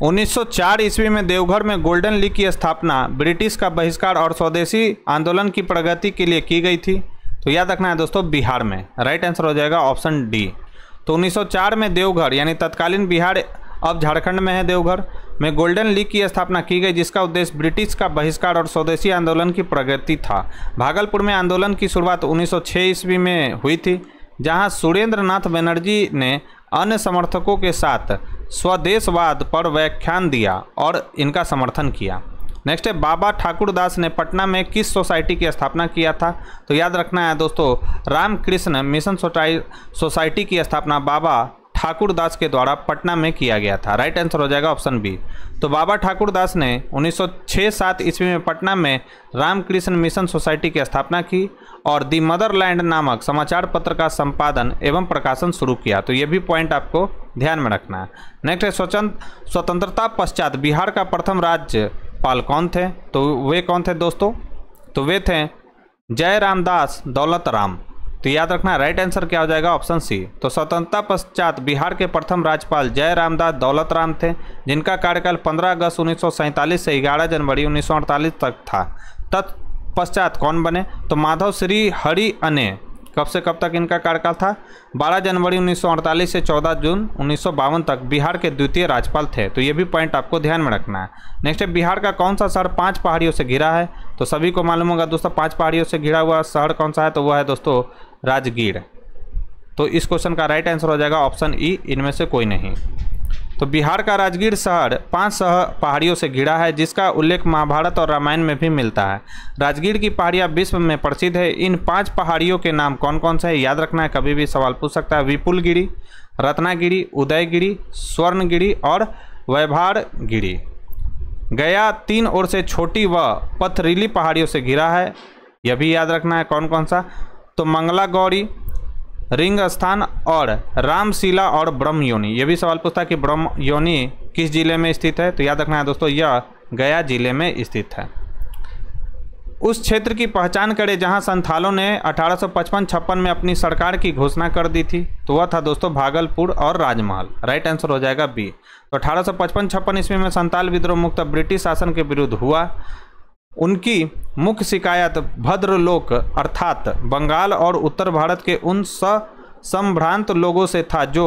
1904 ईस्वी में देवघर में गोल्डन लीग की स्थापना ब्रिटिश का बहिष्कार और स्वदेशी आंदोलन की प्रगति के लिए की गई थी। तो याद रखना है दोस्तों बिहार में। राइट आंसर हो जाएगा ऑप्शन डी। तो 1904 में देवघर यानी तत्कालीन बिहार अब झारखंड में है देवघर में गोल्डन लीग की स्थापना की गई, जिसका उद्देश्य ब्रिटिश का बहिष्कार और स्वदेशी आंदोलन की प्रगति था। भागलपुर में आंदोलन की शुरुआत 1906 ईस्वी में हुई थी, जहां सुरेंद्र नाथ बनर्जी ने अन्य समर्थकों के साथ स्वदेशवाद पर व्याख्यान दिया और इनका समर्थन किया। नेक्स्ट है बाबा ठाकुरदास ने पटना में किस सोसाइटी की स्थापना किया था? तो याद रखना है दोस्तों रामकृष्ण मिशन सोसाइटी की स्थापना बाबा ठाकुरदास के द्वारा पटना में किया गया था। राइट आंसर हो जाएगा ऑप्शन बी। तो बाबा ठाकुरदास ने 1906-07 ईस्वी में पटना में रामकृष्ण मिशन सोसाइटी की स्थापना की और दी मदरलैंड नामक समाचार पत्र का संपादन एवं प्रकाशन शुरू किया। तो ये भी पॉइंट आपको ध्यान में रखना है। नेक्स्ट है स्वतंत्रता पश्चात बिहार का प्रथम राज्यपाल कौन थे? तो वे कौन थे दोस्तों? तो वे थे जय रामदास दौलत राम। तो याद रखना राइट आंसर क्या हो जाएगा ऑप्शन सी। तो स्वतंत्रता पश्चात बिहार के प्रथम राज्यपाल जय रामदास दौलत राम थे, जिनका कार्यकाल 15 अगस्त 1947 से 11 जनवरी 1948 तक था। तत्पश्चात कौन बने? तो माधव श्री हरि अने। कब से कब तक इनका कार्यकाल था? 12 जनवरी 1948 से 14 जून 1952 तक बिहार के द्वितीय राज्यपाल थे। तो ये भी पॉइंट आपको ध्यान में रखना है। नेक्स्ट है बिहार का कौन सा शहर 5 पहाड़ियों से घिरा है? तो सभी को मालूम होगा दोस्तों 5 पहाड़ियों से घिरा हुआ शहर कौन सा है? तो वह है दोस्तों राजगीर। तो इस क्वेश्चन का राइट आंसर हो जाएगा ऑप्शन ई, इनमें से कोई नहीं। तो बिहार का राजगीर शहर 5 पहाड़ियों से घिरा है, जिसका उल्लेख महाभारत और रामायण में भी मिलता है। राजगीर की पहाड़ियाँ विश्व में प्रसिद्ध है। इन 5 पहाड़ियों के नाम कौन कौन से हैं? याद रखना है, कभी भी सवाल पूछ सकता है। विपुलगिरी, रत्नागिरी, उदयगिरी, स्वर्णगिरी और वैभारगिरी। गया 3 ओर से छोटी व पथरीली पहाड़ियों से घिरा है। यह भी याद रखना है कौन कौन सा? तो मंगला गौरी, रिंग स्थान और रामशिला और ब्रह्मयोनी। ये भी सवाल पूछता है कि ब्रह्मयोनी किस जिले में स्थित है? तो याद रखना है दोस्तों यह गया जिले में स्थित है। उस क्षेत्र की पहचान करें जहां संथालों ने 1855-56 में अपनी सरकार की घोषणा कर दी थी। तो वह था दोस्तों भागलपुर और राजमहल। राइट आंसर हो जाएगा बी। तो 1855-56 ईस्वी में संथाल विद्रोह मुक्त ब्रिटिश शासन के विरुद्ध हुआ। उनकी मुख्य शिकायत भद्रलोक अर्थात बंगाल और उत्तर भारत के उन संभ्रांत लोगों से था जो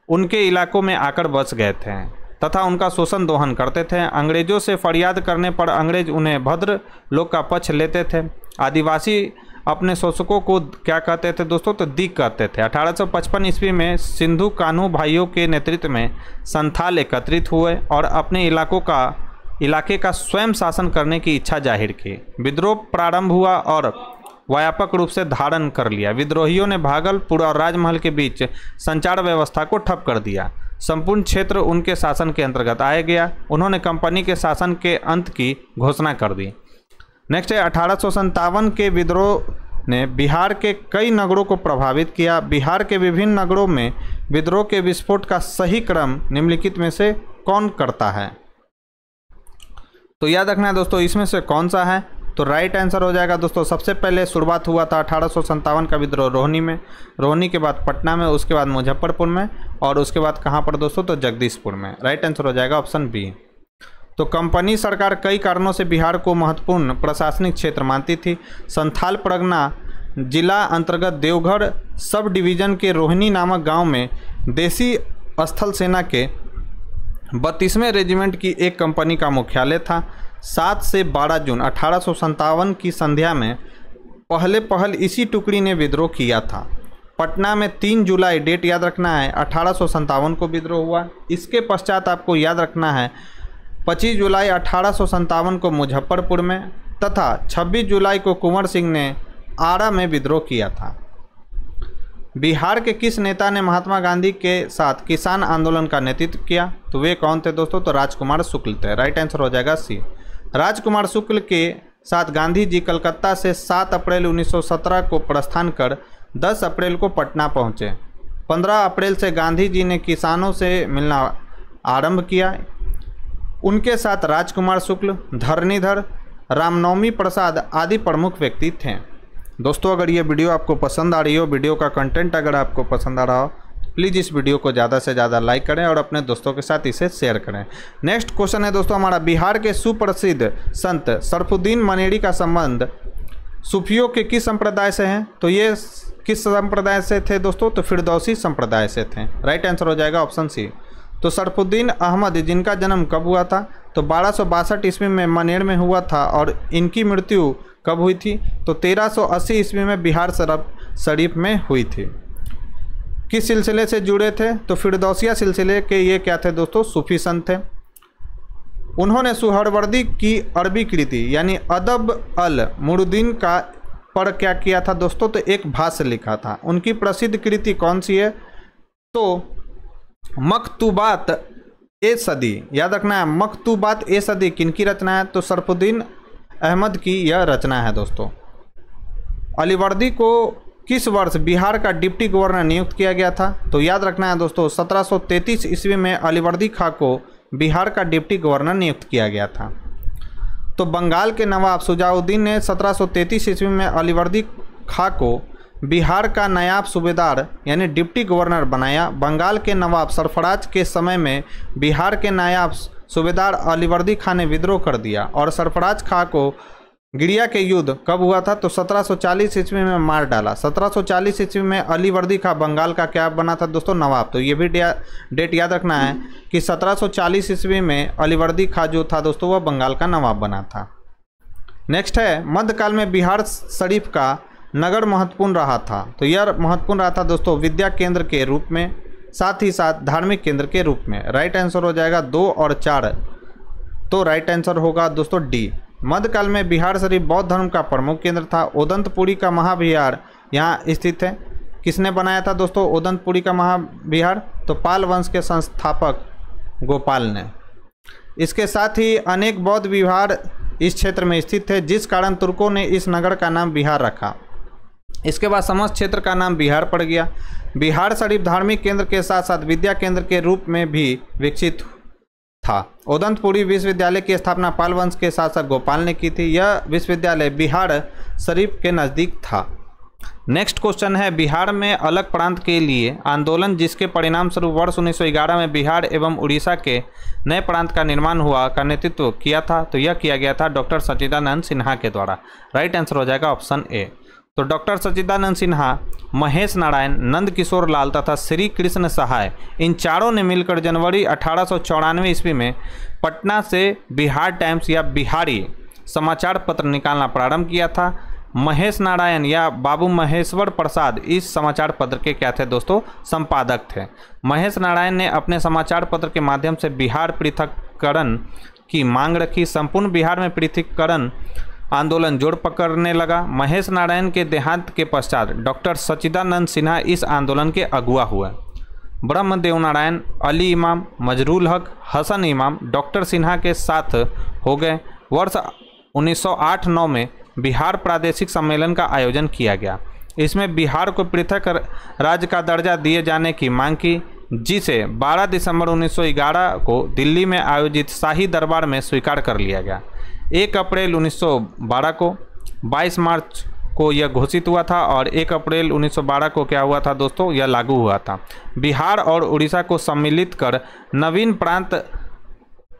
उनके इलाकों में आकर बस गए थे तथा उनका शोषण दोहन करते थे। अंग्रेजों से फरियाद करने पर अंग्रेज उन्हें भद्रलोक का पक्ष लेते थे। आदिवासी अपने शोषकों को क्या कहते थे दोस्तों? तो दीक कहते थे। 1855 ईस्वी में सिंधु कान्हू भाइयों के नेतृत्व में संथाल एकत्रित हुए और अपने इलाके का स्वयं शासन करने की इच्छा जाहिर की। विद्रोह प्रारंभ हुआ और व्यापक रूप से धारण कर लिया। विद्रोहियों ने भागलपुर और राजमहल के बीच संचार व्यवस्था को ठप कर दिया। संपूर्ण क्षेत्र उनके शासन के अंतर्गत आ गया। उन्होंने कंपनी के शासन के अंत की घोषणा कर दी। नेक्स्ट है 1857 के विद्रोह ने बिहार के कई नगरों को प्रभावित किया। बिहार के विभिन्न नगरों में विद्रोह के विस्फोट का सही क्रम निम्नलिखित में से कौन करता है? तो याद रखना है दोस्तों इसमें से कौन सा है? तो राइट आंसर हो जाएगा दोस्तों सबसे पहले शुरुआत हुआ था 1857 का विद्रोह रोहिणी में, रोहिणी के बाद पटना में, उसके बाद मुजफ्फरपुर में और उसके बाद कहाँ पर दोस्तों? तो जगदीशपुर में। राइट आंसर हो जाएगा ऑप्शन बी। तो कंपनी सरकार कई कारणों से बिहार को महत्वपूर्ण प्रशासनिक क्षेत्र मानती थी। संथाल परगना जिला अंतर्गत देवघर सब डिवीजन के रोहिणी नामक गाँव में देसी स्थल सेना के 32वें रेजिमेंट की एक कंपनी का मुख्यालय था। 7 से 12 जून 1857 की संध्या में पहल इसी टुकड़ी ने विद्रोह किया था। पटना में 3 जुलाई, डेट याद रखना है, 1857 को विद्रोह हुआ। इसके पश्चात आपको याद रखना है 25 जुलाई 1857 को मुजफ्फरपुर में तथा 26 जुलाई को कुंवर सिंह ने आरा में विद्रोह किया था। बिहार के किस नेता ने महात्मा गांधी के साथ किसान आंदोलन का नेतृत्व किया? तो वे कौन थे दोस्तों? तो राजकुमार शुक्ल थे। राइट आंसर हो जाएगा सी। राजकुमार शुक्ल के साथ गांधी जी कलकत्ता से 7 अप्रैल 1917 को प्रस्थान कर 10 अप्रैल को पटना पहुंचे। 15 अप्रैल से गांधी जी ने किसानों से मिलना आरंभ किया। उनके साथ राजकुमार शुक्ल, धरणीधर, रामनवमी प्रसाद आदि प्रमुख व्यक्ति थे। दोस्तों, अगर ये वीडियो आपको पसंद आ रही हो, वीडियो का कंटेंट अगर आपको पसंद आ रहा हो, प्लीज़ इस वीडियो को ज़्यादा से ज़्यादा लाइक करें और अपने दोस्तों के साथ इसे शेयर करें। नेक्स्ट क्वेश्चन है दोस्तों हमारा, बिहार के सुप्रसिद्ध संत सरफुद्दीन मनेरी का संबंध सूफियों के किस संप्रदाय से हैं? तो ये किस संप्रदाय से थे दोस्तों? तो फिरदौसी संप्रदाय से थे। राइट आंसर हो जाएगा ऑप्शन सी। तो सरफुद्दीन अहमद जिनका जन्म कब हुआ था? तो 1262 ईस्वी में मनेर में हुआ था और इनकी मृत्यु कब हुई थी? तो 1380 ईस्वी में बिहार शरीफ में हुई थी। किस सिलसिले से जुड़े थे? तो फिरदौसिया सिलसिले के ये क्या थे दोस्तों? सूफी संत थे। उन्होंने सुहरवर्दी की अरबी कृति यानी अदब अल मुरुद्दीन का पर क्या किया था दोस्तों? तो एक भाष्य लिखा था। उनकी प्रसिद्ध कृति कौन सी है? तो मकतूबात ए सदी, याद रखना है, मकतूबात ए सदी किनकी रचना है? तो सरफुद्दीन अहमद की यह रचना है दोस्तों। अलीवर्दी को किस वर्ष बिहार का डिप्टी गवर्नर नियुक्त किया गया था? तो याद रखना है दोस्तों 1733 ईस्वी में अलीवर्दी खां को बिहार का डिप्टी गवर्नर नियुक्त किया गया था। तो बंगाल के नवाब शुजाउद्दीन ने 1733 ईस्वी में अलीवर्दी खां को बिहार का नायब सूबेदार यानी डिप्टी गवर्नर बनाया। बंगाल के नवाब सरफराज के समय में बिहार के नायब सूबेदार अलीवर्दी खां ने विद्रोह कर दिया और सरफराज खां को गिरिया के युद्ध कब हुआ था? तो 1740 ईस्वी में मार डाला। 1740 ईस्वी में अलीवर्दी खां बंगाल का क्या बना था दोस्तों? नवाब। तो ये भी डेट याद रखना है कि 1740 ईस्वी में अलीवर्दी खां जो था दोस्तों वह बंगाल का नवाब बना था। नेक्स्ट है, मध्यकाल में बिहार शरीफ का नगर महत्वपूर्ण रहा था। तो यह महत्वपूर्ण रहा था दोस्तों विद्या केंद्र के रूप में, साथ ही साथ धार्मिक केंद्र के रूप में। राइट आंसर हो जाएगा 2 और 4। तो राइट आंसर होगा दोस्तों डी। मध्यकाल में बिहार शरीफ बौद्ध धर्म का प्रमुख केंद्र था। ओदंतपुरी का महाविहार यहाँ स्थित है। किसने बनाया था दोस्तों ओदंतपुरी का महाविहार? तो पाल वंश के संस्थापक गोपाल ने। इसके साथ ही अनेक बौद्ध विहार इस क्षेत्र में स्थित थे, जिस कारण तुर्कों ने इस नगर का नाम बिहार रखा। इसके बाद समस्त क्षेत्र का नाम बिहार पड़ गया। बिहार शरीफ धार्मिक केंद्र के साथ साथ विद्या केंद्र के रूप में भी विकसित था। ओदंतपुरी विश्वविद्यालय की स्थापना पाल वंश के साथ साथ गोपाल ने की थी। यह विश्वविद्यालय बिहार शरीफ के नज़दीक था। नेक्स्ट क्वेश्चन है, बिहार में अलग प्रांत के लिए आंदोलन जिसके परिणाम स्वरूप वर्ष 1911 में बिहार एवं उड़ीसा के नए प्रांत का निर्माण हुआ का नेतृत्व किया था? तो यह किया गया था डॉक्टर सच्चिदानंद सिन्हा के द्वारा। राइट आंसर हो जाएगा ऑप्शन ए। तो डॉक्टर सच्चिदानंद सिन्हा, महेश नारायण, नंद किशोर लाल तथा श्री कृष्ण सहाय, इन चारों ने मिलकर जनवरी 1894 ईस्वी में पटना से बिहार टाइम्स या बिहारी समाचार पत्र निकालना प्रारंभ किया था। महेश नारायण या बाबू महेश्वर प्रसाद इस समाचार पत्र के क्या थे दोस्तों? संपादक थे। महेश नारायण ने अपने समाचार पत्र के माध्यम से बिहार पृथक्करण की मांग रखी। संपूर्ण बिहार में पृथक्करण आंदोलन जोर पकड़ने लगा। महेश नारायण के देहांत के पश्चात डॉक्टर सच्चिदानंद सिन्हा इस आंदोलन के अगुवा हुए। ब्रह्मदेव नारायण, अली इमाम, मजरूल हक, हसन इमाम डॉक्टर सिन्हा के साथ हो गए। वर्ष 1908-9 में बिहार प्रादेशिक सम्मेलन का आयोजन किया गया। इसमें बिहार को पृथक राज्य का दर्जा दिए जाने की मांग की, जिसे 12 दिसंबर 1911 को दिल्ली में आयोजित शाही दरबार में स्वीकार कर लिया गया। 1 अप्रैल 1912 को, 22 मार्च को यह घोषित हुआ था और 1 अप्रैल 1912 को क्या हुआ था दोस्तों? यह लागू हुआ था। बिहार और उड़ीसा को सम्मिलित कर नवीन प्रांत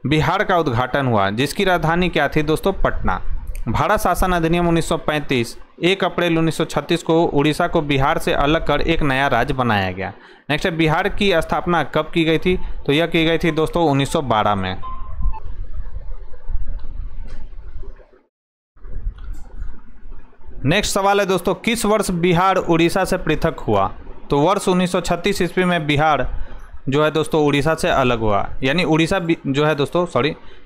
बिहार का उद्घाटन हुआ, जिसकी राजधानी क्या थी दोस्तों? पटना। भारत शासन अधिनियम 1935 1 अप्रैल 1936 को उड़ीसा को बिहार से अलग कर एक नया राज्य बनाया गया। नेक्स्ट है, बिहार की स्थापना कब की गई थी? तो यह की गई थी दोस्तों 1912 में। नेक्स्ट सवाल है दोस्तों, किस वर्ष बिहार उड़ीसा से पृथक हुआ? तो वर्ष 1936 ईस्वी में बिहार जो है दोस्तों उड़ीसा से अलग हुआ, यानी उड़ीसा जो है दोस्तों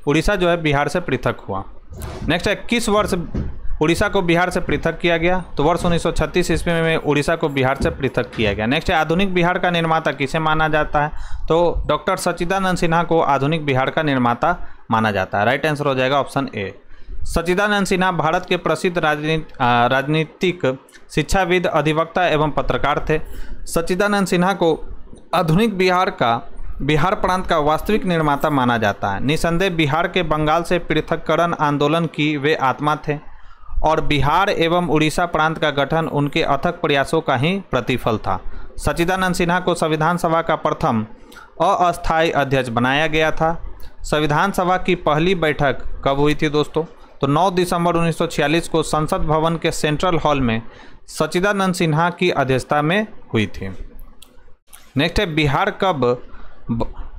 उड़ीसा जो है बिहार से पृथक हुआ। नेक्स्ट है, किस वर्ष उड़ीसा को बिहार से पृथक किया गया? तो वर्ष 1936 ईस्वी में उड़ीसा को बिहार से पृथक किया गया। नेक्स्ट है, आधुनिक बिहार का निर्माता किसे माना जाता है? तो डॉक्टर सच्चिदानंद सिन्हा को आधुनिक बिहार का निर्माता माना जाता है। राइट आंसर हो जाएगा ऑप्शन ए। सच्चिदानंद सिन्हा भारत के प्रसिद्ध राजनीतिक, शिक्षाविद, अधिवक्ता एवं पत्रकार थे। सच्चिदानंद सिन्हा को आधुनिक बिहार प्रांत का वास्तविक निर्माता माना जाता है। निसंदेह बिहार के बंगाल से पृथक्करण आंदोलन की वे आत्मा थे और बिहार एवं उड़ीसा प्रांत का गठन उनके अथक प्रयासों का ही प्रतिफल था। सच्चिदानंद सिन्हा को संविधान सभा का प्रथम अस्थायी अध्यक्ष बनाया गया था। संविधान सभा की पहली बैठक कब हुई थी दोस्तों? तो 9 दिसंबर 1946 को संसद भवन के सेंट्रल हॉल में सच्चिदानंद सिन्हा की अध्यक्षता में हुई थी। नेक्स्ट है, बिहार कब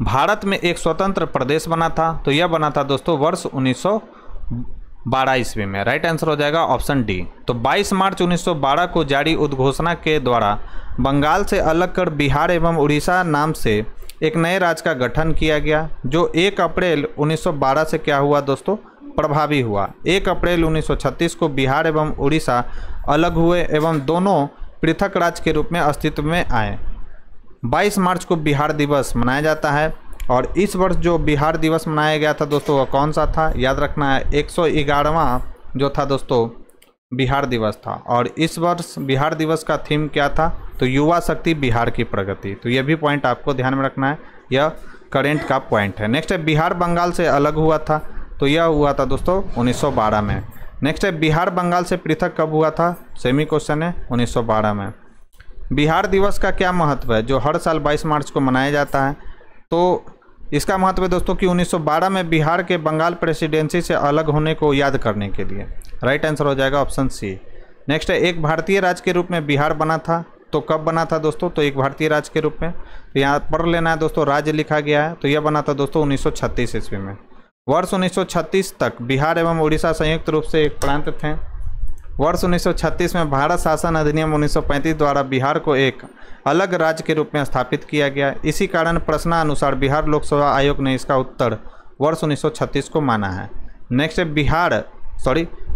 भारत में एक स्वतंत्र प्रदेश बना था? तो यह बना था दोस्तों वर्ष 1912 ईस्वी में। राइट आंसर हो जाएगा ऑप्शन डी। तो 22 मार्च 1912 को जारी उद्घोषणा के द्वारा बंगाल से अलग कर बिहार एवं उड़ीसा नाम से एक नए राज्य का गठन किया गया, जो 1 अप्रैल 1912 से क्या हुआ दोस्तों? प्रभावी हुआ। 1 अप्रैल 1936 को बिहार एवं उड़ीसा अलग हुए एवं दोनों पृथक राज्य के रूप में अस्तित्व में आए। 22 मार्च को बिहार दिवस मनाया जाता है और इस वर्ष जो बिहार दिवस मनाया गया था दोस्तों वह कौन सा था? याद रखना है 111वां जो था दोस्तों बिहार दिवस था। और इस वर्ष बिहार दिवस का थीम क्या था? तो युवा शक्ति बिहार की प्रगति। तो यह भी पॉइंट आपको ध्यान में रखना है, यह करेंट का पॉइंट है। नेक्स्ट है, बिहार बंगाल से अलग हुआ था? तो यह हुआ था दोस्तों 1912 में। नेक्स्ट है, बिहार बंगाल से पृथक कब हुआ था? सेमी क्वेश्चन है, 1912 में। बिहार दिवस का क्या महत्व है जो हर साल 22 मार्च को मनाया जाता है? तो इसका महत्व है दोस्तों कि 1912 में बिहार के बंगाल प्रेसिडेंसी से अलग होने को याद करने के लिए। राइट आंसर हो जाएगा ऑप्शन सी। नेक्स्ट है, एक भारतीय राज्य के रूप में बिहार बना था? तो कब बना था दोस्तों? तो एक भारतीय राज्य के रूप में। तो यहाँ पढ़ लेना है दोस्तों, राज्य लिखा गया है। तो यह बना था दोस्तों 1936 ईस्वी में। वर्ष 1936 तक बिहार एवं उड़ीसा संयुक्त रूप से एक प्रांत थे। वर्ष 1936 में भारत शासन अधिनियम 1935 द्वारा बिहार को एक अलग राज्य के रूप में स्थापित किया गया। इसी कारण प्रश्नानुसार बिहार लोकसेवा आयोग ने इसका उत्तर वर्ष 1936 को माना है। नेक्स्ट है,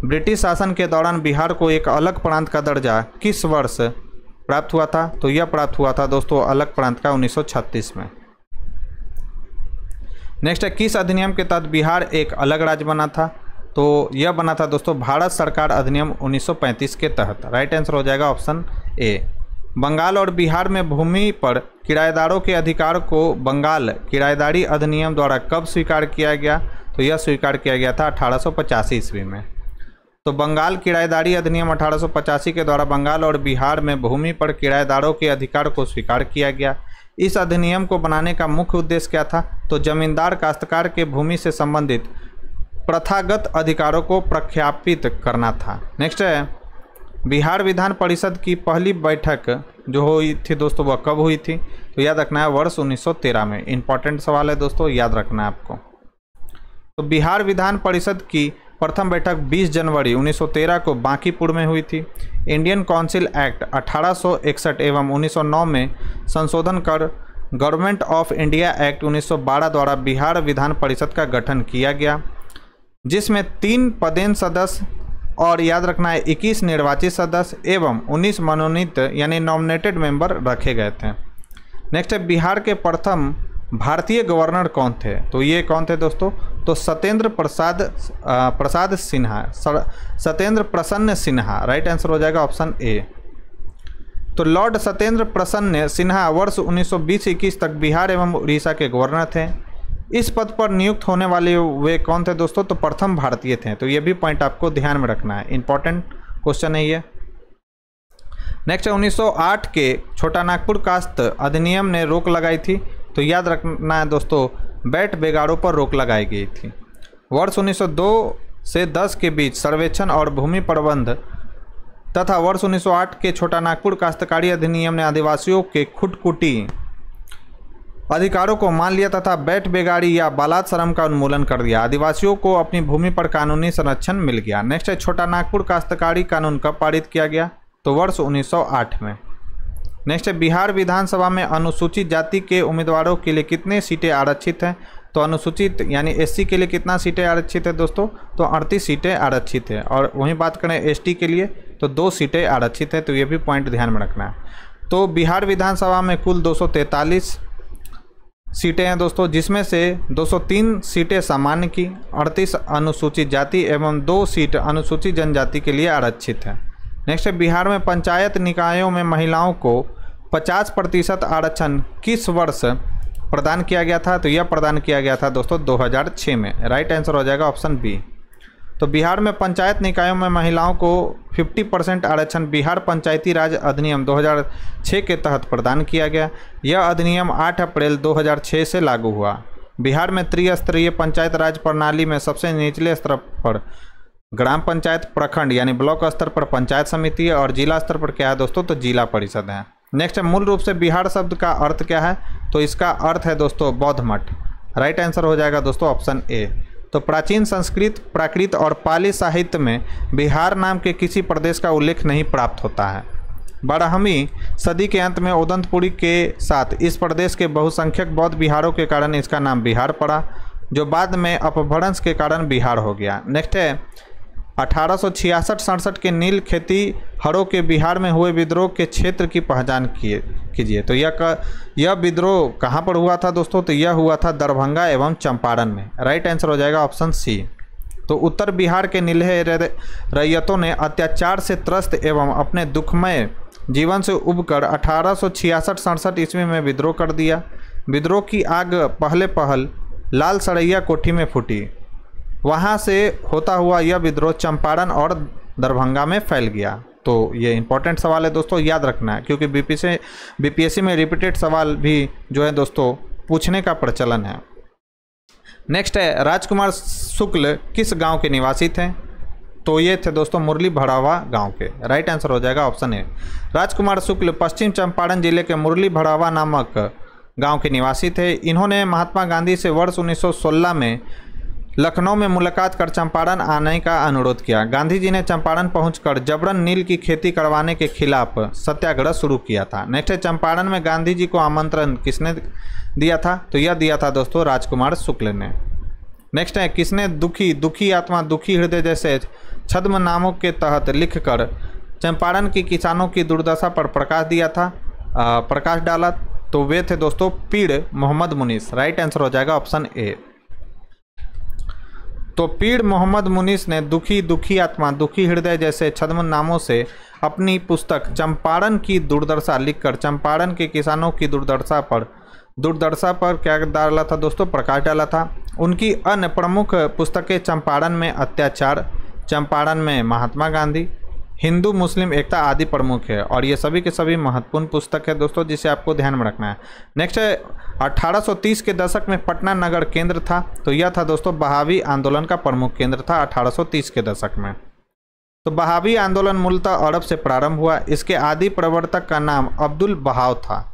ब्रिटिश शासन के दौरान बिहार को एक अलग प्रांत का दर्जा किस वर्ष प्राप्त हुआ था? तो यह प्राप्त हुआ था दोस्तों अलग प्रांत का 1936 में। नेक्स्ट है, किस अधिनियम के तहत बिहार एक अलग राज्य बना था? तो यह बना था दोस्तों भारत सरकार अधिनियम 1935 के तहत। राइट आंसर हो जाएगा ऑप्शन ए। बंगाल और बिहार में भूमि पर किराएदारों के अधिकार को बंगाल किराएदारी अधिनियम द्वारा कब स्वीकार किया गया? तो यह स्वीकार किया गया था 1885 ईस्वी में। तो बंगाल किराएदारी अधिनियम 1885 के द्वारा बंगाल और बिहार में भूमि पर किराएदारों के अधिकार को स्वीकार किया गया। इस अधिनियम को बनाने का मुख्य उद्देश्य क्या था? तो जमींदार काश्तकार के भूमि से संबंधित प्रथागत अधिकारों को प्रख्यापित करना था। नेक्स्ट है, बिहार विधान परिषद की पहली बैठक जो हुई थी दोस्तों वह कब हुई थी? तो याद रखना है वर्ष 1913 में। इंपॉर्टेंट सवाल है दोस्तों, याद रखना है आपको। तो बिहार विधान परिषद की प्रथम बैठक 20 जनवरी 1913 को बांकीपुर में हुई थी। इंडियन काउंसिल एक्ट 1861 एवं 1909 में संशोधन कर गवर्नमेंट ऑफ इंडिया एक्ट 1912 द्वारा बिहार विधान परिषद का गठन किया गया, जिसमें 3 पदेन सदस्य और याद रखना है 21 निर्वाचित सदस्य एवं 19 मनोनीत यानी नॉमिनेटेड मेंबर रखे गए थे। नेक्स्ट है, बिहार के प्रथम भारतीय गवर्नर कौन थे? तो ये कौन थे दोस्तों? तो सत्येंद्र प्रसाद सिन्हा, सत्येंद्र प्रसन्न सिन्हा। राइट आंसर हो जाएगा ऑप्शन ए। तो लॉर्ड सत्येंद्र प्रसन्न सिन्हा वर्ष 1920-21 तक बिहार एवं उड़ीसा के गवर्नर थे। इस पद पर नियुक्त होने वाले वे कौन थे दोस्तों? तो प्रथम भारतीय थे। तो ये भी पॉइंट आपको ध्यान में रखना है, इंपॉर्टेंट क्वेश्चन है ये। नेक्स्ट है, 1908 के छोटा नागपुर कास्त अधिनियम ने रोक लगाई थी। तो याद रखना है दोस्तों बैट बेगारों पर रोक लगाई गई थी। वर्ष 1902 से 10 के बीच सर्वेक्षण और भूमि प्रबंध तथा वर्ष 1908 के छोटा नागपुर काश्तकारी अधिनियम ने आदिवासियों के खुदकुटी अधिकारों को मान लिया तथा बैट बेगारी या बालात श्रम का उन्मूलन कर दिया। आदिवासियों को अपनी भूमि पर कानूनी संरक्षण मिल गया। नेक्स्ट है, छोटा नागपुर काश्तकारी कानून कब पारित किया गया? तो वर्ष 1908 में। नेक्स्ट है बिहार विधानसभा में अनुसूचित जाति के उम्मीदवारों के लिए कितने सीटें आरक्षित हैं? तो अनुसूचित यानी एससी के लिए कितना सीटें आरक्षित है दोस्तों? तो 38 सीटें आरक्षित है। और वहीं बात करें एसटी के लिए तो 2 सीटें आरक्षित है। तो ये भी पॉइंट ध्यान में रखना है। तो बिहार विधानसभा में कुल 243 सीटें हैं दोस्तों, जिसमें से 203 सीटें सामान्य की, 38 अनुसूचित जाति एवं 2 सीट अनुसूचित जनजाति के लिए आरक्षित है। नेक्स्ट है बिहार में पंचायत निकायों में महिलाओं को 50% आरक्षण किस वर्ष प्रदान किया गया था? तो यह प्रदान किया गया था दोस्तों 2006 में। राइट आंसर हो जाएगा ऑप्शन बी। तो बिहार में पंचायत निकायों में महिलाओं को 50% आरक्षण बिहार पंचायती राज अधिनियम 2006 के तहत प्रदान किया गया। यह अधिनियम 8 अप्रैल 2006 से लागू हुआ। बिहार में त्रिस्तरीय पंचायत राज प्रणाली में सबसे निचले स्तर पर ग्राम पंचायत, प्रखंड यानी ब्लॉक स्तर पर पंचायत समिति है और जिला स्तर पर क्या है दोस्तों? तो जिला परिषद है। नेक्स्ट है मूल रूप से बिहार शब्द का अर्थ क्या है? तो इसका अर्थ है दोस्तों बौद्ध मठ। राइट आंसर हो जाएगा दोस्तों ऑप्शन ए। तो प्राचीन संस्कृत, प्राकृत और पाली साहित्य में बिहार नाम के किसी प्रदेश का उल्लेख नहीं प्राप्त होता है। 12वीं सदी के अंत में उदंतपुरी के साथ इस प्रदेश के बहुसंख्यक बौद्ध विहारों के कारण इसका नाम बिहार पड़ा, जो बाद में अपभ्रंश के कारण बिहार हो गया। नेक्स्ट है 1866-67 के नील खेती हरों के बिहार में हुए विद्रोह के क्षेत्र की पहचान कीजिए। तो यह विद्रोह कहाँ पर हुआ था दोस्तों? तो यह हुआ था दरभंगा एवं चंपारण में। राइट आंसर हो जाएगा ऑप्शन सी। तो उत्तर बिहार के नीलहे रैयतों ने अत्याचार से त्रस्त एवं अपने दुखमय जीवन से उबकर 1866-67 ईस्वी में विद्रोह कर दिया। विद्रोह की आग पहल लाल सड़ैया कोठी में फूटी। वहाँ से होता हुआ यह विद्रोह चंपारण और दरभंगा में फैल गया। तो ये इंपॉर्टेंट सवाल है दोस्तों, याद रखना है, क्योंकि बीपीएससी में रिपीटेड सवाल भी जो है दोस्तों पूछने का प्रचलन है। नेक्स्ट है राजकुमार शुक्ल किस गांव के निवासी थे? तो ये थे दोस्तों मुरली भड़ावा गांव के। राइट आंसर हो जाएगा ऑप्शन ए। राजकुमार शुक्ल पश्चिम चंपारण जिले के मुरली भड़ावा नामक गांव के निवासी थे। इन्होंने महात्मा गांधी से वर्ष 1916 में लखनऊ में मुलाकात कर चंपारण आने का अनुरोध किया। गांधी जी ने चंपारण पहुंचकर जबरन नील की खेती करवाने के खिलाफ सत्याग्रह शुरू किया था। नेक्स्ट है चंपारण में गांधी जी को आमंत्रण किसने दिया था? तो यह दिया था दोस्तों राजकुमार शुक्ल ने। नेक्स्ट है किसने दुखी आत्मा दुखी हृदय जैसे छद्म नामों के तहत लिखकर चंपारण की किसानों की दुर्दशा पर प्रकाश डाला? तो वे थे दोस्तों पीड़ मोहम्मद मुनीस। राइट आंसर हो जाएगा ऑप्शन ए। तो पीड़ मोहम्मद मुनीस ने दुखी आत्मा दुखी हृदय जैसे छद्म नामों से अपनी पुस्तक चंपारण की दुर्दशा लिखकर चंपारण के किसानों की दुर्दशा पर क्या डाला था दोस्तों? प्रकाश डाला था। उनकी अन्य प्रमुख पुस्तकें चंपारण में अत्याचार, चंपारण में महात्मा गांधी, हिंदू मुस्लिम एकता आदि प्रमुख है। और ये सभी के सभी महत्वपूर्ण पुस्तक है दोस्तों, जिसे आपको ध्यान में रखना है। नेक्स्ट है 1830 के दशक में पटना नगर केंद्र था। तो यह था दोस्तों बहावी आंदोलन का प्रमुख केंद्र था 1830 के दशक में। तो बहावी आंदोलन मूलतः अरब से प्रारंभ हुआ। इसके आदि प्रवर्तक का नाम अब्दुल बहाव था।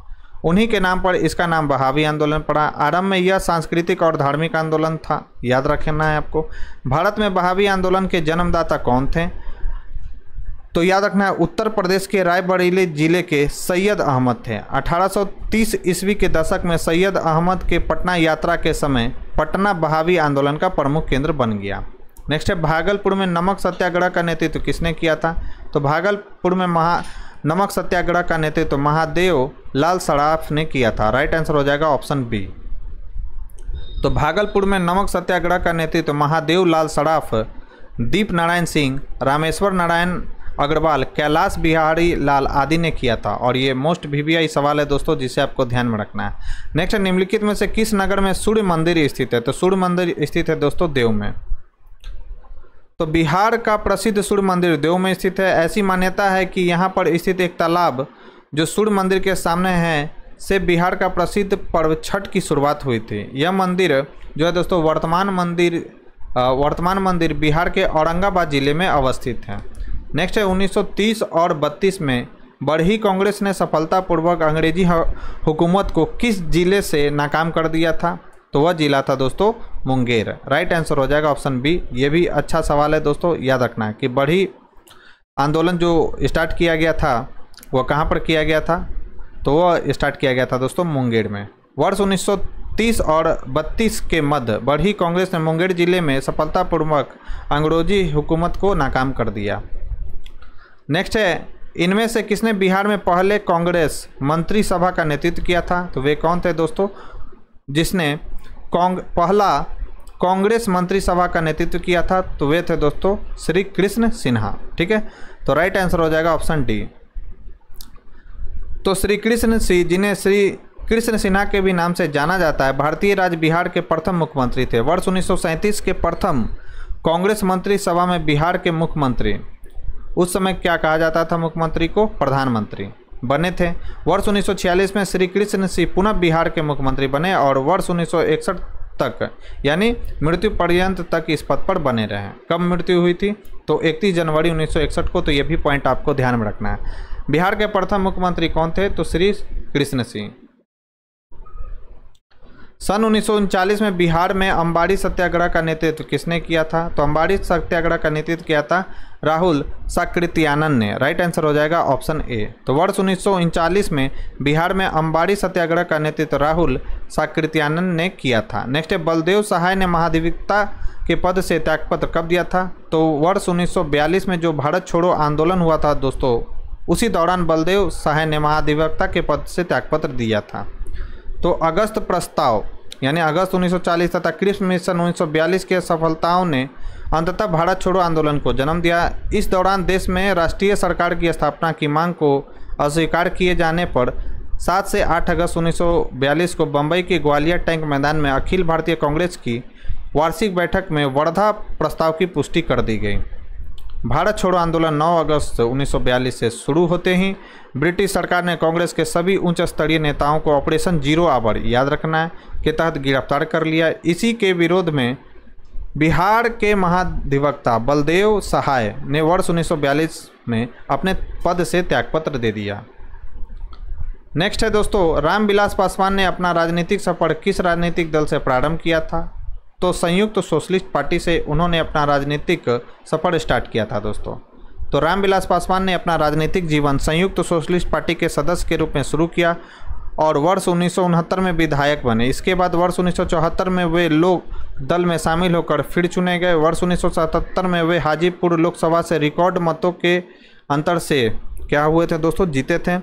उन्हीं के नाम पर इसका नाम बहावी आंदोलन पड़ा। आरंभ में यह सांस्कृतिक और धार्मिक आंदोलन था, याद रखना है आपको। भारत में बहावी आंदोलन के जन्मदाता कौन थे? तो याद रखना है उत्तर प्रदेश के रायबरेली जिले के सैयद अहमद थे। 1830 ईस्वी के दशक में सैयद अहमद के पटना यात्रा के समय पटना बहावी आंदोलन का प्रमुख केंद्र बन गया। नेक्स्ट है भागलपुर में नमक सत्याग्रह का नेतृत्व किसने किया था? तो भागलपुर में नमक सत्याग्रह का नेतृत्व महादेव लाल सराफ ने किया था। राइट आंसर हो जाएगा ऑप्शन बी। तो भागलपुर में नमक सत्याग्रह का नेतृत्व महादेव लाल सराफ, दीप नारायण सिंह, रामेश्वर नारायण अग्रवाल, कैलाश बिहारी लाल आदि ने किया था। और ये मोस्ट वीवीआई सवाल है दोस्तों, जिसे आपको ध्यान में रखना है। नेक्स्ट निम्नलिखित में से किस नगर में सूर्य मंदिर स्थित है? तो सूर्य मंदिर स्थित है दोस्तों देव में। तो बिहार का प्रसिद्ध सूर्य मंदिर देव में स्थित है। ऐसी मान्यता है कि यहाँ पर स्थित एक तालाब जो सूर्य मंदिर के सामने है से बिहार का प्रसिद्ध पर्व छठ की शुरुआत हुई थी। यह मंदिर जो है दोस्तों वर्तमान मंदिर बिहार के औरंगाबाद जिले में अवस्थित है। नेक्स्ट है 1930 और 32 में बरही कांग्रेस ने सफलतापूर्वक अंग्रेजी हुकूमत को किस जिले से नाकाम कर दिया था? तो वह जिला था दोस्तों मुंगेर। राइट आंसर हो जाएगा ऑप्शन बी। ये भी अच्छा सवाल है दोस्तों, याद रखना है कि बरही आंदोलन जो स्टार्ट किया गया था वह कहाँ पर किया गया था? तो वो स्टार्ट किया गया था दोस्तों मुंगेर में। वर्ष 1930 और 32 के मध्य बढ़ी कांग्रेस ने मुंगेर जिले में सफलतापूर्वक अंग्रेजी हुकूमत को नाकाम कर दिया। नेक्स्ट है, इनमें से किसने बिहार में पहले कांग्रेस मंत्रिसभा का नेतृत्व किया था? तो वे कौन थे दोस्तों जिसने पहला कांग्रेस मंत्रिसभा का नेतृत्व किया था? तो वे थे दोस्तों श्री कृष्ण सिन्हा। ठीक है, तो राइट आंसर हो जाएगा ऑप्शन डी। तो श्री कृष्ण सिंह, जिन्हें श्री कृष्ण सिन्हा के भी नाम से जाना जाता है, भारतीय राज्य बिहार के प्रथम मुख्यमंत्री थे। वर्ष 1937 के प्रथम कांग्रेस मंत्रिसभा में बिहार के मुख्यमंत्री, उस समय क्या कहा जाता था मुख्यमंत्री को? प्रधानमंत्री बने थे। वर्ष 1946 में श्री कृष्ण सिंह पुनः बिहार के मुख्यमंत्री बने और वर्ष 1961 तक यानी मृत्यु पर्यंत तक इस पद पर बने रहे। कब मृत्यु हुई थी? तो 31 जनवरी 1961 को। तो ये भी पॉइंट आपको ध्यान में रखना है। बिहार के प्रथम मुख्यमंत्री कौन थे? तो श्री कृष्ण सिंह। सन 1939 में बिहार में अम्बाड़ी सत्याग्रह का नेतृत्व किसने किया था? तो अम्बाड़ी सत्याग्रह का नेतृत्व किया था राहुल साकृत्यानंद ने। राइट आंसर हो जाएगा ऑप्शन ए। तो वर्ष 1939 में बिहार में अम्बाड़ी सत्याग्रह का नेतृत्व राहुल साकृत्यानंद ने किया था। नेक्स्ट है, बलदेव सहाय ने महाधिवक्ता के पद से त्यागपत्र कब दिया था? तो वर्ष 1942 में जो भारत छोड़ो आंदोलन हुआ था दोस्तों, उसी दौरान बलदेव सहाय ने महाधिवक्ता के पद से त्यागपत्र दिया था। तो अगस्त प्रस्ताव यानी अगस्त 1940 तथा क्रिप्स मिशन 1942 के सफलताओं ने अंततः भारत छोड़ो आंदोलन को जन्म दिया। इस दौरान देश में राष्ट्रीय सरकार की स्थापना की मांग को अस्वीकार किए जाने पर 7 से 8 अगस्त 1942 को बम्बई के ग्वालियर टैंक मैदान में अखिल भारतीय कांग्रेस की वार्षिक बैठक में वर्धा प्रस्ताव की पुष्टि कर दी गई। भारत छोड़ो आंदोलन 9 अगस्त 1942 से शुरू होते ही ब्रिटिश सरकार ने कांग्रेस के सभी उच्च स्तरीय नेताओं को ऑपरेशन जीरो आवर, याद रखना है, के तहत गिरफ्तार कर लिया। इसी के विरोध में बिहार के महाधिवक्ता बलदेव सहाय ने वर्ष 1942 में अपने पद से त्यागपत्र दे दिया। नेक्स्ट है दोस्तों, रामविलास पासवान ने अपना राजनीतिक सफर किस राजनीतिक दल से प्रारंभ किया था? तो संयुक्त सोशलिस्ट पार्टी से उन्होंने अपना राजनीतिक सफर स्टार्ट किया था दोस्तों। तो रामविलास पासवान ने अपना राजनीतिक जीवन संयुक्त सोशलिस्ट पार्टी के सदस्य के रूप में शुरू किया और वर्ष 1969 में विधायक बने। इसके बाद वर्ष 1974 में वे लोक दल में शामिल होकर फिर चुने गए। वर्ष 1977 में वे हाजीपुर लोकसभा से रिकॉर्ड मतों के अंतर से क्या हुए थे दोस्तों? जीते थे।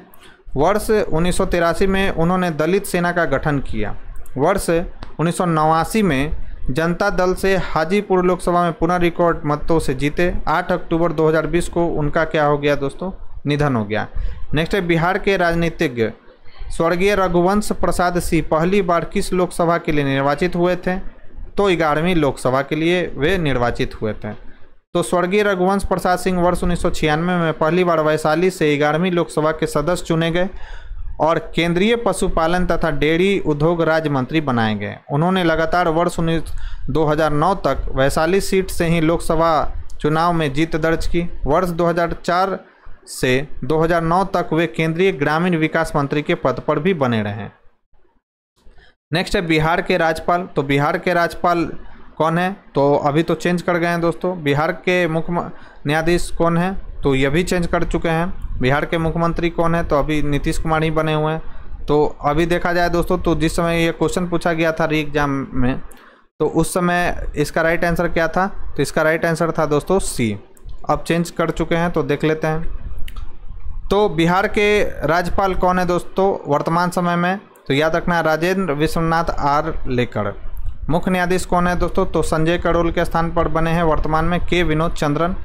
वर्ष 1983 में उन्होंने दलित सेना का गठन किया। वर्ष 1989 में जनता दल से हाजीपुर लोकसभा में पुनः रिकॉर्ड मतों से जीते। 8 अक्टूबर 2020 को उनका क्या हो गया दोस्तों? निधन हो गया। नेक्स्ट है, बिहार के राजनीतिज्ञ स्वर्गीय रघुवंश प्रसाद सिंह पहली बार किस लोकसभा के लिए निर्वाचित हुए थे? तो 11वीं लोकसभा के लिए वे निर्वाचित हुए थे। तो स्वर्गीय रघुवंश प्रसाद सिंह वर्ष 1996 में पहली बार वैशाली से 11वीं लोकसभा के सदस्य चुने गए और केंद्रीय पशुपालन तथा डेयरी उद्योग राज्य मंत्री बनाए गए। उन्होंने लगातार वर्ष 2009 तक वैशाली सीट से ही लोकसभा चुनाव में जीत दर्ज की। वर्ष 2004 से 2009 तक वे केंद्रीय ग्रामीण विकास मंत्री के पद पर भी बने रहे। नेक्स्ट है, बिहार के राज्यपाल। तो बिहार के राज्यपाल कौन है? तो अभी तो चेंज कर गए हैं दोस्तों। बिहार के मुख्य न्यायाधीश कौन है? तो ये भी चेंज कर चुके हैं। बिहार के मुख्यमंत्री कौन है? तो अभी नीतीश कुमार ही बने हुए हैं। तो अभी देखा जाए दोस्तों, तो जिस समय ये क्वेश्चन पूछा गया था री एग्जाम में, तो उस समय इसका राइट आंसर क्या था? तो इसका राइट आंसर था दोस्तों सी। अब चेंज कर चुके हैं, तो देख लेते हैं। तो बिहार के राज्यपाल कौन है दोस्तों वर्तमान समय में? तो याद रखना है, राजेंद्र विश्वनाथ आर लेकर। मुख्य न्यायाधीश कौन है दोस्तों? तो संजय करोल के स्थान पर बने हैं वर्तमान में के विनोद चंद्रन,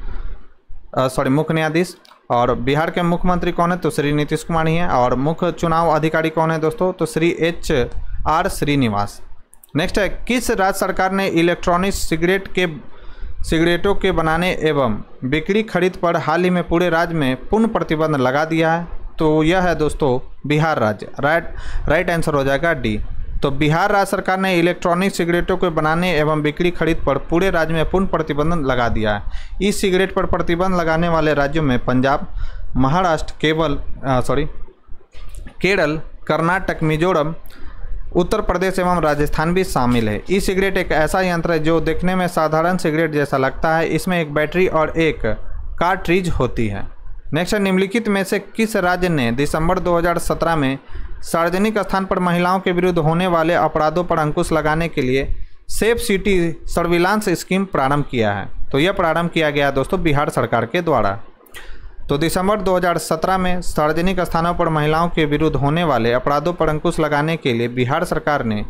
मुख्य न्यायाधीश। और बिहार के मुख्यमंत्री कौन है? तो श्री नीतीश कुमार ही हैं। और मुख्य चुनाव अधिकारी कौन है दोस्तों? तो श्री HR श्रीनिवास। नेक्स्ट है, किस राज्य सरकार ने इलेक्ट्रॉनिक सिगरेटों के बनाने एवं बिक्री खरीद पर हाल ही में पूरे राज्य में पूर्ण प्रतिबंध लगा दिया है? तो यह है दोस्तों बिहार राज्य। राइट आंसर हो जाएगा डी। तो बिहार राज्य सरकार ने इलेक्ट्रॉनिक सिगरेटों के केबनाने एवं बिक्री खरीद पर पूरे राज्य में पूर्ण प्रतिबंध लगा दिया है। इस सिगरेट पर प्रतिबंध लगाने वाले राज्यों में पंजाब, महाराष्ट्र, केरल, कर्नाटक, मिजोरम, उत्तर प्रदेश एवं राजस्थान भी शामिल है। ई सिगरेट एक ऐसा यंत्र है जो देखने में साधारण सिगरेट जैसा लगता है। इसमें एक बैटरी और एक कार्ट्रिज होती है। नेक्स्ट है, निम्नलिखित में से किस राज्य ने दिसंबर 2017 में सार्वजनिक स्थान पर महिलाओं के विरुद्ध होने वाले अपराधों पर अंकुश लगाने के लिए सेफ सिटी सर्विलांस स्कीम प्रारंभ किया है? तो यह प्रारंभ किया गया दोस्तों बिहार सरकार के द्वारा। तो दिसंबर 2017 में सार्वजनिक स्थानों पर महिलाओं के विरुद्ध होने वाले अपराधों पर अंकुश लगाने के लिए बिहार सरकार ने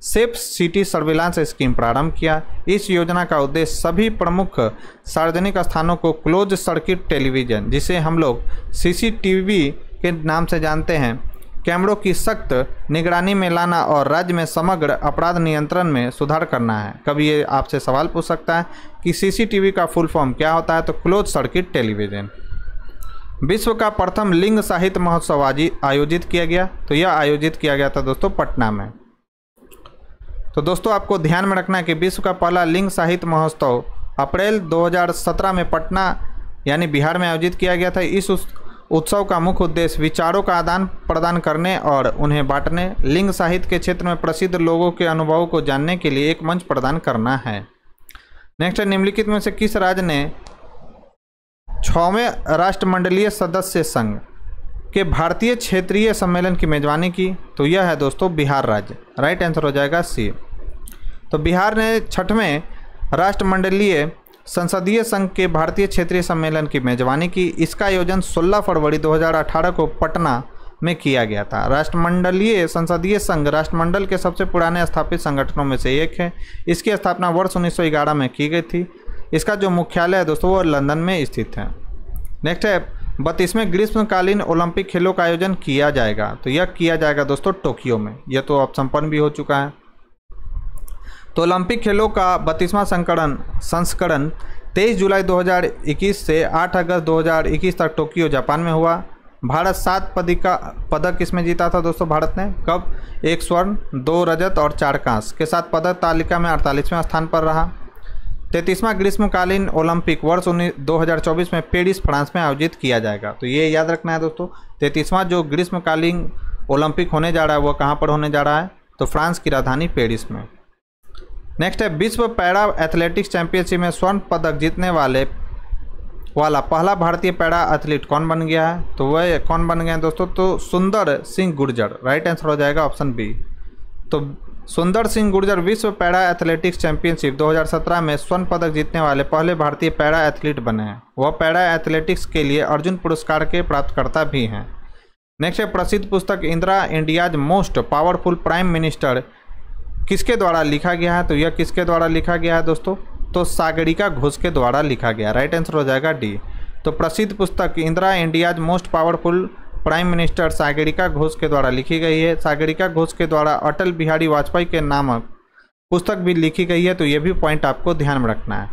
सेफ सिटी सर्विलांस स्कीम प्रारंभ किया। इस योजना का उद्देश्य सभी प्रमुख सार्वजनिक स्थानों को क्लोज सर्किट टेलीविजन, जिसे हम लोग CCTV के नाम से जानते हैं, कैमरों की सख्त निगरानी में लाना और राज्य में समग्र अपराध नियंत्रण में सुधार करना है। कभी ये आपसे सवाल पूछ सकता है कि CCTV का फुल फॉर्म क्या होता है? तो क्लोज सर्किट टेलीविजन। विश्व का प्रथम लिंग साहित्य महोत्सव आयोजित किया गया। तो यह आयोजित किया गया था दोस्तों पटना में। तो दोस्तों आपको ध्यान में रखना है कि विश्व का पहला लिंग साहित्य महोत्सव अप्रैल 2017 में पटना यानी बिहार में आयोजित किया गया था। इस उत्सव का मुख्य उद्देश्य विचारों का आदान प्रदान करने और उन्हें बांटने, लिंग साहित्य के क्षेत्र में प्रसिद्ध लोगों के अनुभवों को जानने के लिए एक मंच प्रदान करना है। नेक्स्ट है, निम्नलिखित में से किस राज्य ने 6वें राष्ट्रमंडलीय सदस्य संघ के भारतीय क्षेत्रीय सम्मेलन की मेजबानी की? तो यह है दोस्तों बिहार राज्य। राइट आंसर हो जाएगा सी। तो बिहार ने 6वें राष्ट्रमंडलीय संसदीय संघ के भारतीय क्षेत्रीय सम्मेलन की मेजबानी की। इसका आयोजन 16 फरवरी 2018 को पटना में किया गया था। राष्ट्रमंडलीय संसदीय संघ राष्ट्रमंडल के सबसे पुराने स्थापित संगठनों में से एक है। इसकी स्थापना वर्ष 1911 में की गई थी। इसका जो मुख्यालय है दोस्तों वो लंदन में स्थित है। नेक्स्ट है, 32वें ग्रीष्मकालीन ओलंपिक खेलों का आयोजन किया जाएगा। तो यह किया जाएगा दोस्तों टोक्यो में। यह तो अब संपन्न भी हो चुका है। तो ओलंपिक खेलों का 32वां संस्करण 23 जुलाई 2021 से 8 अगस्त 2021 तक टोक्यो जापान में हुआ। भारत 7 पदक इसमें जीता था दोस्तों। भारत ने कब? 1 स्वर्ण, 2 रजत और 4 कांस्य के साथ पदक तालिका में 48वें स्थान पर रहा। 33वां ग्रीष्मकालीन ओलंपिक वर्ष 2024 में पेरिस फ्रांस में आयोजित किया जाएगा। तो ये याद रखना है दोस्तों, 33वां जो ग्रीष्मकालीन ओलंपिक होने जा रहा है वो कहाँ पर होने जा रहा है? तो फ्रांस की राजधानी पेरिस में। नेक्स्ट है, विश्व पैरा एथलेटिक्स चैंपियनशिप में स्वर्ण पदक जीतने वाला पहला भारतीय पैरा एथलीट कौन बन गया है? तो वह कौन बन गए हैं दोस्तों? तो सुंदर सिंह गुर्जर। राइट आंसर हो जाएगा ऑप्शन बी। तो सुंदर सिंह गुर्जर विश्व पैरा एथलेटिक्स चैंपियनशिप 2017 में स्वर्ण पदक जीतने वाले पहले भारतीय पैरा एथलीट बने हैं। वह पैरा एथलेटिक्स के लिए अर्जुन पुरस्कार के प्राप्तकर्ता भी हैं। नेक्स्ट है, प्रसिद्ध पुस्तक Indira India's most powerful prime minister किसके द्वारा लिखा गया है? तो यह किसके द्वारा लिखा गया है दोस्तों? तो सागरिका घोष के द्वारा लिखा गया। राइट आंसर हो जाएगा डी। तो प्रसिद्ध पुस्तक Indira India's most powerful prime minister Sagarika Ghosh के द्वारा लिखी गई है। सागरिका घोष के द्वारा अटल बिहारी वाजपेयी के नामक पुस्तक भी लिखी गई है। तो ये भी पॉइंट आपको ध्यान में रखना है।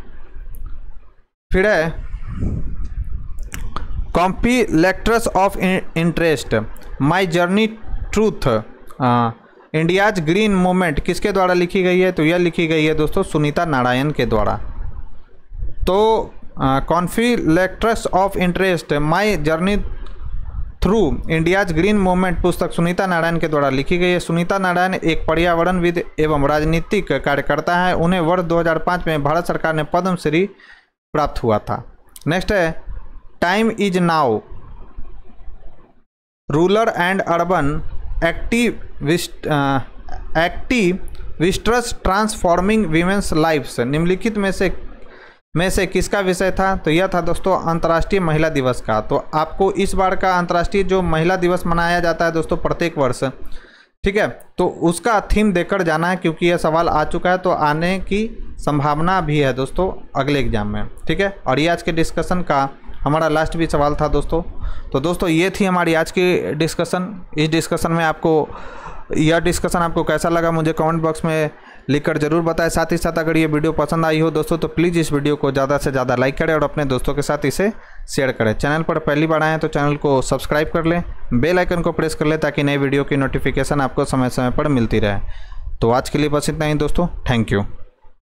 फिर है, conflicts of interest my journey through India's green movement किसके द्वारा लिखी गई है? तो यह लिखी गई है दोस्तों सुनीता नारायण के द्वारा। तो conflicts of interest my journey through India's green movement पुस्तक सुनीता नारायण के द्वारा लिखी गई है। सुनीता नारायण एक पर्यावरणविद एवं राजनीतिक कार्यकर्ता है। उन्हें वर्ष 2005 में भारत सरकार ने पद्मश्री प्राप्त हुआ था। नेक्स्ट है, time is now rural and urban activists transforming women's lifes निम्नलिखित में से किसका विषय था? तो यह था दोस्तों अंतर्राष्ट्रीय महिला दिवस का। तो आपको इस बार का अंतर्राष्ट्रीय जो महिला दिवस मनाया जाता है दोस्तों प्रत्येक वर्ष, ठीक है, तो उसका थीम देकर जाना है क्योंकि यह सवाल आ चुका है। तो आने की संभावना भी है दोस्तों अगले एग्जाम में, ठीक है। और ये आज के डिस्कशन का हमारा लास्ट भी सवाल था दोस्तों। तो दोस्तों ये थी हमारी आज की डिस्कशन। इस डिस्कशन में यह डिस्कशन आपको कैसा लगा मुझे कमेंट बॉक्स में लिखकर जरूर बताएं। साथ ही साथ अगर ये वीडियो पसंद आई हो दोस्तों तो प्लीज़ इस वीडियो को ज़्यादा से ज़्यादा लाइक करें और अपने दोस्तों के साथ इसे शेयर करें। चैनल पर पहली बार आए हैं तो चैनल को सब्सक्राइब कर लें, बेल आइकन को प्रेस कर लें ताकि नई वीडियो की नोटिफिकेशन आपको समय समय पर मिलती रहे। तो आज के लिए बस इतना ही दोस्तों, थैंक यू।